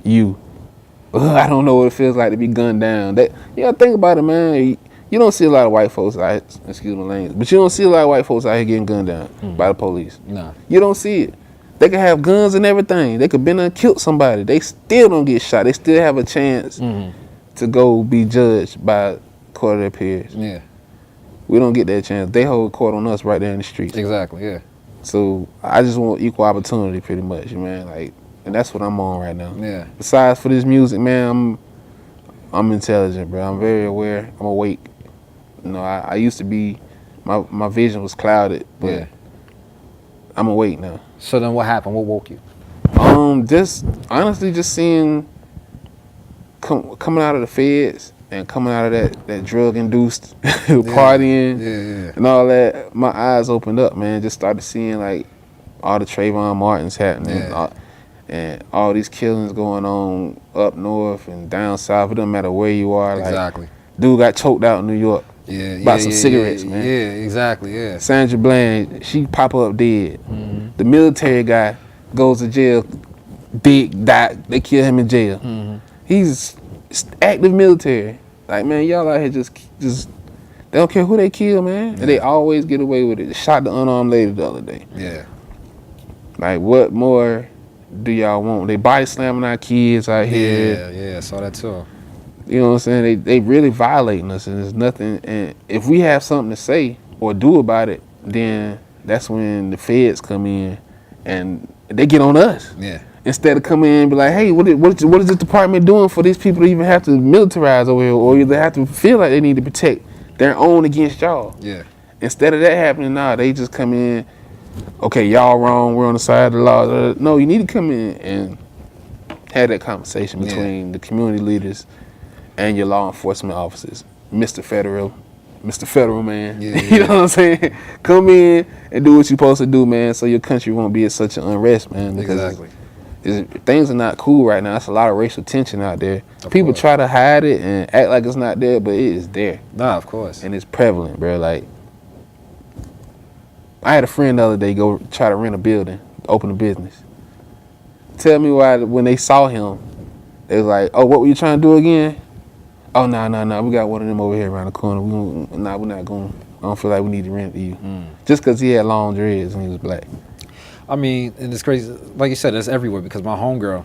you. I don't know what it feels like to be gunned down. Think about it, man. You don't see a lot of white folks out, excuse my language, but you don't see a lot of white folks out here getting gunned down by the police. No. You don't see it. They could have guns and everything. They could been and killed somebody. They still don't get shot. They still have a chance to go be judged by court of their peers. Yeah. We don't get that chance. They hold court on us right there in the streets. Exactly, yeah. So I just want equal opportunity pretty much, man. Like, and that's what I'm on right now. Yeah. Besides for this music, man, I'm intelligent, bro. I'm very aware. I'm awake. I used to be, my vision was clouded, but I'm awake now. So then what happened? What woke you? Just honestly just seeing coming out of the feds and coming out of that drug-induced partying and all that, my eyes opened up, man. Just started seeing like all the Trayvon Martins happening and all these killings going on up north and down south. It doesn't matter where you are. Exactly. Like, dude got choked out in New York. Bought some cigarettes, man. Yeah, exactly, yeah. Sandra Bland, she pop up dead. Mm-hmm. The military guy goes to jail, died. They kill him in jail. Mm-hmm. He's active military. Like, man, y'all out here just They don't care who they kill, man. Yeah. And they always get away with it. They shot the unarmed lady the other day. Yeah. Like, what more do y'all want? They body slamming our kids out here. Yeah, I saw that too. You know what I'm saying? They really violating us, and there's nothing. And if we have something to say or do about it, then that's when the feds come in and they get on us. Yeah. Instead of coming in and be like, hey, what is this department doing for these people to even have to militarize over here, or they have to feel like they need to protect their own against y'all? Yeah. Instead of that happening, they just come in, okay, y'all wrong, we're on the side of the law. No, you need to come in and have that conversation between the community leaders and your law enforcement officers. Mr. Federal man. Yeah. You know what I'm saying? Come in and do what you're supposed to do, man, so your country won't be at such an unrest, man. Exactly. Things are not cool right now. It's a lot of racial tension out there. People try to hide it and act like it's not there, but it is there. Nah, of course. And it's prevalent, bro. Like, I had a friend the other day go try to rent a building, open a business. Tell me why when they saw him, they was like, oh, what were you trying to do again? Oh, no. We got one of them over here around the corner. We're not going. I don't feel like we need to rent to you. Just because he had long dreads and he was black. I mean, and it's crazy. Like you said, it's everywhere because my homegirl,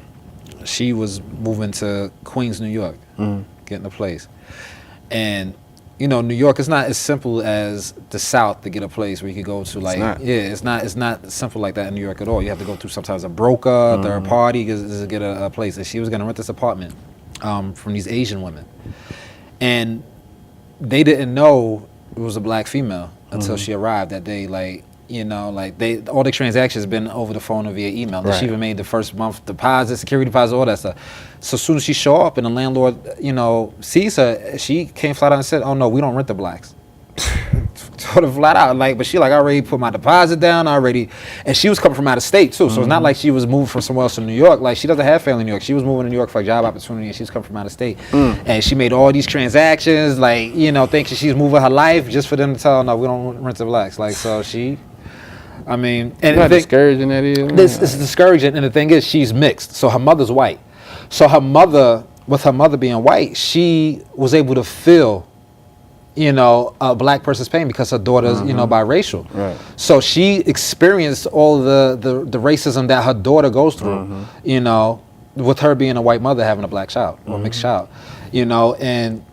she was moving to Queens, New York, getting a place. And, you know, New York is not as simple as the South to get a place where you could go to. Like, it's not simple like that in New York at all. You have to go through sometimes a broker, third party to get a place. And she was going to rent this apartment from these Asian women. And they didn't know it was a black female until she arrived that day. Like, you know, like all the transactions been over the phone or via email. Right. She even made the first month deposit, security deposit, all that stuff. So as soon as she show up and the landlord, you know, sees her, she came flat out and said, "Oh no, we don't rent the blacks." Sort of flat out, like, but she like, I already put my deposit down already, and she was coming from out of state too. So it's not like she was moving from somewhere else to New York. Like, she doesn't have family in New York. She was moving to New York for a job opportunity, and she's coming from out of state. And she made all these transactions, like, you know, thinking she's moving her life just for them to tell her, no, we don't rent the blacks. Like, so she. I mean, and how discouraging that is. This is discouraging, and the thing is, she's mixed. So her mother's white. So her mother, with her mother being white, she was able to feel, you know, a black person's pain because her daughter's, you know, biracial. Right. So she experienced all the racism that her daughter goes through, you know, with her being a white mother having a black child or mixed child, you know, and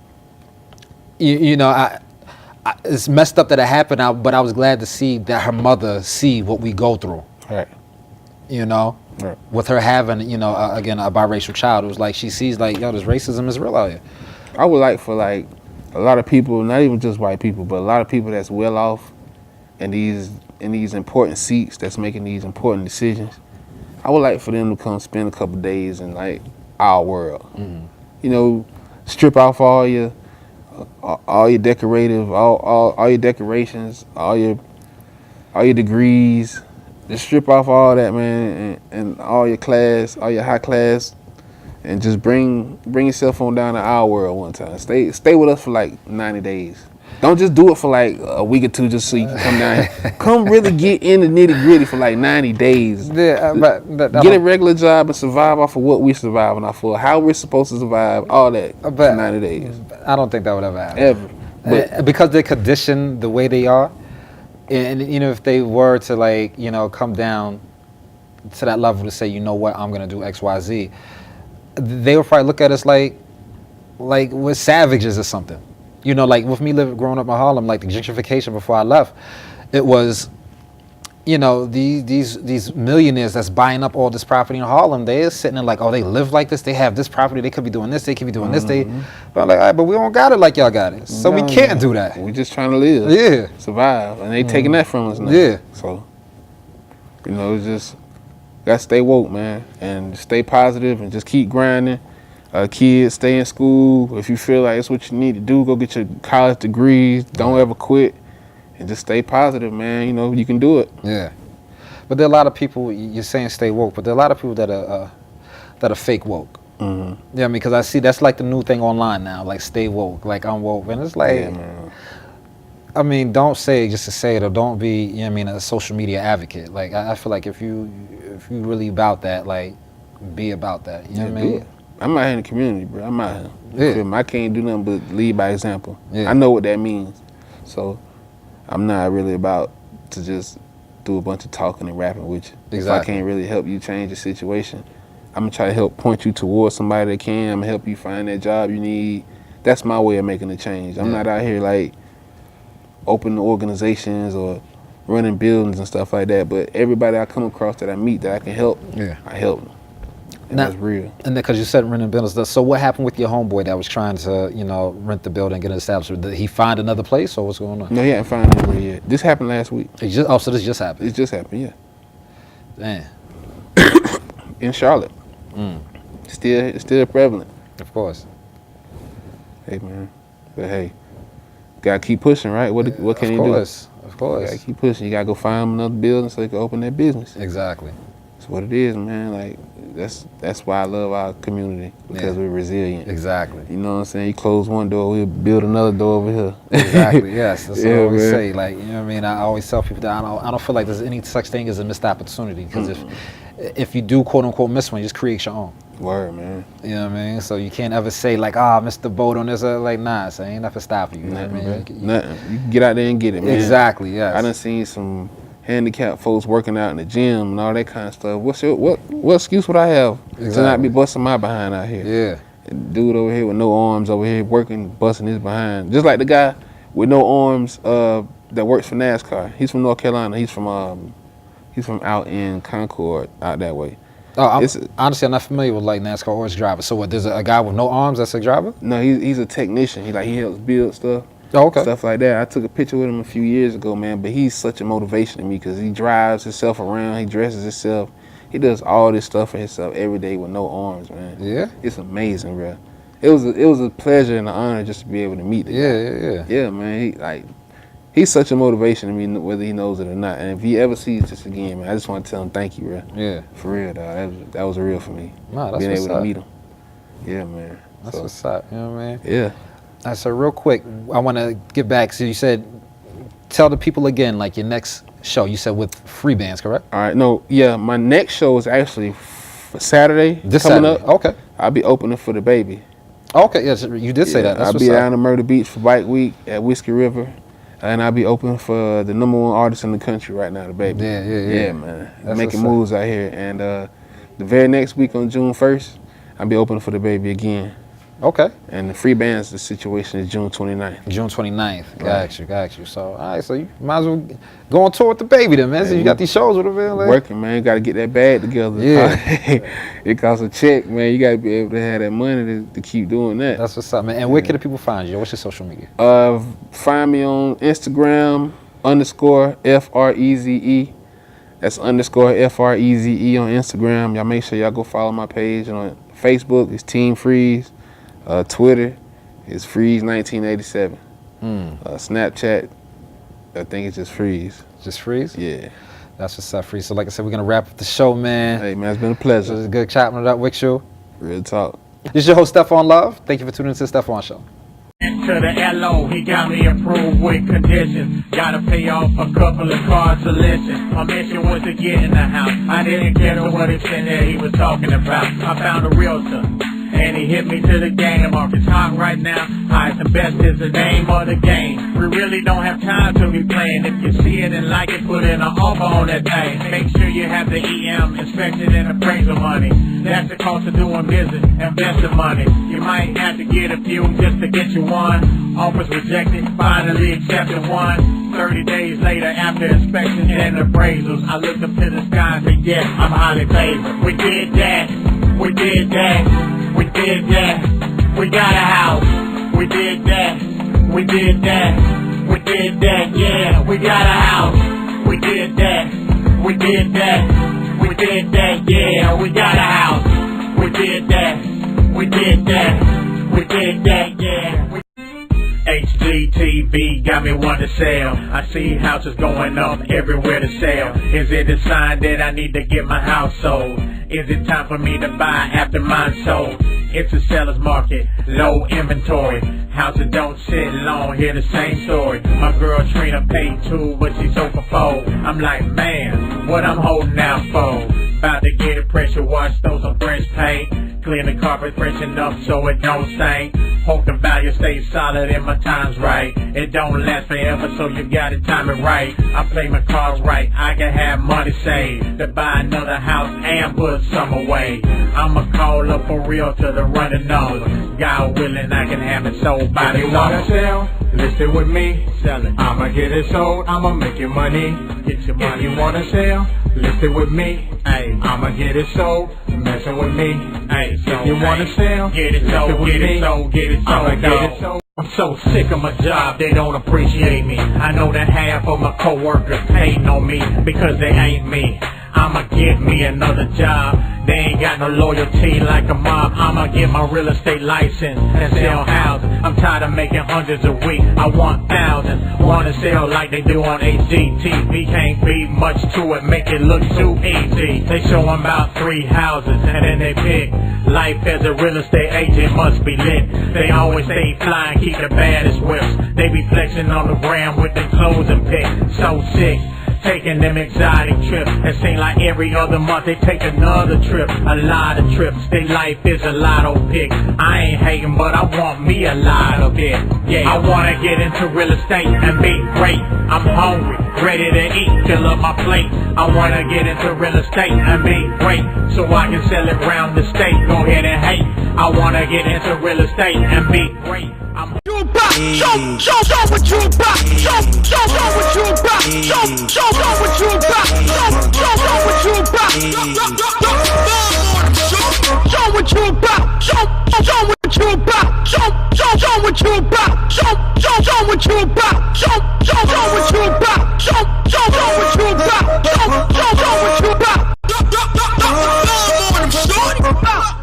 you know, it's messed up that it happened, but I was glad to see that her mother see what we go through. Right. You know, with her having, you know, again, a biracial child. It was like she sees like, yo, this racism is real out here. I would like for like a lot of people, not even just white people, but a lot of people that's well off in these important seats that's making these important decisions. I would like for them to come spend a couple days in like our world. You know, strip off all your decorative, all your decorations, all your degrees. Just strip off all that, man, and all your class, all your high class, and just bring yourself on down to our world one time. Stay with us for like 90 days. Don't just do it for like a week or two just so you can come down here. Come really get in the nitty gritty for like 90 days. Yeah, but get a regular job and survive off of what we surviving off of, how we're supposed to survive, all that for 90 days. I don't think that would ever happen. Ever. But because they're conditioned the way they are, and you know, if they were to like, you know, come down to that level to say, you know what, I'm gonna do X, Y, Z, they would probably look at us like we're savages or something. You know, like with me growing up in Harlem, like the gentrification before I left, it was, you know, these millionaires that's buying up all this property in Harlem. They're sitting there like, oh, they live like this. They have this property. They could be doing this. They could be doing this. But I'm like, all right, but we don't got it like y'all got it. So we can't do that. We just trying to live. Yeah. Survive. And they taking that from us now. Yeah. So, you know, it's just, gotta stay woke, man. And stay positive and just keep grinding. Kids, stay in school. If you feel like it's what you need to do, go get your college degrees. Don't ever quit. And just stay positive, man. You know, you can do it. Yeah. But there are a lot of people, you're saying stay woke, but there are a lot of people that are fake woke. Yeah, I mean, because I see that's like the new thing online now, like stay woke, like I'm woke. And it's like, man. I mean, don't say it just to say it, or don't be, you know what I mean, a social media advocate. Like, I feel like if you really about that, like, be about that. You know what I mean? I'm out here in the community, bro. I'm out here. Yeah. I can't do nothing but lead by example. Yeah. I know what that means. So I'm not really about to just do a bunch of talking and rapping with you. If I can't really help you change the situation, I'm gonna try to help point you towards somebody that can. I'm gonna help you find that job you need. That's my way of making a change. I'm not out here like opening organizations or running buildings and stuff like that. But everybody I come across that I meet that I can help, I help them. And that's real. And because you said renting buildings, so what happened with your homeboy that was trying to, you know, rent the building and get it established? Did he find another place or what's going on? No, he hadn't found anywhere yet. This happened last week. So this just happened? It just happened, yeah. Damn. In Charlotte. Still prevalent. Of course. Hey, man. But hey, gotta keep pushing, right? What can you do? Of course. You gotta keep pushing. You gotta go find another building so you can open that business. Exactly. That's what it is, man. Like that's why I love our community, because we're resilient. Exactly. You know what I'm saying? You close one door, we'll build another door over here. Exactly. Yes. That's what I always say. Like, you know what I mean? I always tell people that I don't feel like there's any such thing as a missed opportunity, because if you do quote unquote miss one, you just create your own. Word, man. You know what I mean? So you can't ever say like, I missed the boat on this. Like, nah, so ain't nothing stopping you. Nothing, you know what I mean? Nothing. You can get out there and get it, man. Exactly. Yes. I done seen some handicapped folks working out in the gym and all that kind of stuff. What excuse would I have to not be busting my behind out here? Yeah. And dude over here with no arms over here working, busting his behind. Just like the guy with no arms that works for NASCAR. He's from North Carolina. He's from out in Concord, out that way. Oh, honestly, I'm not familiar with like NASCAR or his driver. So what? There's a guy with no arms that's a driver? No, he's a technician. He helps build stuff. Oh, okay. Stuff like that. I took a picture with him a few years ago, man. But he's such a motivation to me, because he drives himself around. He dresses himself. He does all this stuff for himself every day with no arms, man. Yeah. It's amazing, bro. It was a pleasure and an honor just to be able to meet the guy. Yeah, man. He's such a motivation to me, whether he knows it or not. And if he ever sees this again, man, I just want to tell him thank you, bro. Yeah. For real, dog. That was real for me. Nah, that's being what's able up. to meet him. Yeah, man. That's what's up. You know what I mean? Yeah. So real quick, I want to get back. So you said, tell the people again, like your next show. You said with free bands, correct? All right. No, yeah. My next show is actually Saturday. This coming Saturday. up. Okay. I'll be opening for the baby. Okay. Yes, you did say that. That's I'll be down in Myrtle Beach for Bike Week at Whiskey River. And I'll be open for the #1 artist in the country right now, the baby. Yeah, man. That's making moves out here. And the very next week on June 1st, I'll be opening for the baby again. Okay. And the free bands, the situation is June 29th. June 29th. Got you. So, all right, so you might as well go on tour with the baby then, man. So you got these shows with the man. Like. Working, man. Got to get that bag together. Yeah. It costs a check, man. You got to be able to have that money to keep doing that. That's what's up, man. And where can the people find you? What's your social media? Find me on Instagram, _FREZE. That's _FREZE on Instagram. Y'all make sure y'all go follow my page. And on Facebook, it's Team Freze. Twitter is Freze1987. Snapchat, I think it's just Freze. Just Freze? Yeah. That's what's up, Freze. So like I said, we're going to wrap up the show, man. Hey, man, it's been a pleasure. It was good chopping it up with you. Real talk. This is your host, Stefon Love. Thank you for tuning into the Stefon Show. To the LO, he got me approved with conditions. Gotta pay off a couple of cards to listen. My mission was to get in the house. I didn't care to what extent that he was talking about. I found a realtor, and he hit me to the game. Market's hot right now. Highest and best is the name of the game. We really don't have time to be playing. If you see it and like it, put in an offer on that thing. Make sure you have the EM inspection and appraisal money. That's the cost of doing business, investing money. You might have to get a few just to get you one. Offers rejected, finally accepted one. 30 days later, after inspections and appraisals, I looked up to the sky and said, yeah, I'm highly favored. We did that. We did that. We did that. We got a house. We did that. We did that. We did that. Yeah, we got a house. We did that. We did that. We did that. Yeah, we got a house. We did that. We did that. We did that. Yeah. HGTV got me wanting to sell. I see houses going up everywhere to sell. Is it a sign that I need to get my house sold? Is it time for me to buy after mine's sold? It's a seller's market, low inventory. Houses don't sit long, hear the same story. My girl Trina paid 2, but she sold for 4. I'm like, man, what I'm holding out for? About to get a pressure wash, throw some French paint. Clean the carpet fresh enough so it don't stink. Hope the value stays solid and my time's right. It don't last forever, so you gotta time it right. I play my cards right, I can have money saved to buy another house and put some away. I'ma call up for real to the running nose. God willing, I can have it sold by the If you wanna sell, list it with me. Sell it. I'ma get it sold, I'ma make you money. Get your money. If you wanna sell, list it with me. Ay, I'ma get it sold, messing with me. ay, so If you wanna sell, get it list sold, with get me. it sold, get it sold, I'ma get dog. it sold. I'm so sick of my job, they don't appreciate me. I know that half of my coworkers hating on me because they ain't me. I'ma get me another job. They ain't got no loyalty like a mob. I'ma get my real estate license and sell houses. I'm tired of making hundreds a week. I want thousands. Wanna sell like they do on HGTV. Can't be much to it, make it look too easy. They show 'em about 3 houses and then they pick. Life as a real estate agent must be lit. They always stay flying, keep the baddest whips. They be flexing on the ground with their clothes and pick. So sick. Taking them exotic trips. It seems like every other month they take another trip. A lot of trips. Their life is a lotto pick. I ain't hating, but I want me a lot of it. Yeah, I wanna get into real estate and be great. I'm hungry, ready to eat, fill up my plate. I wanna get into real estate and be great, so I can sell it round the state. Go ahead and hate. I wanna get into real estate and be great. I'm You about, show what you about, show what you about, show what you about, show what you about, show what you about, show what you about, show what you about, show what you about, show what you about, show what you about, show what you about.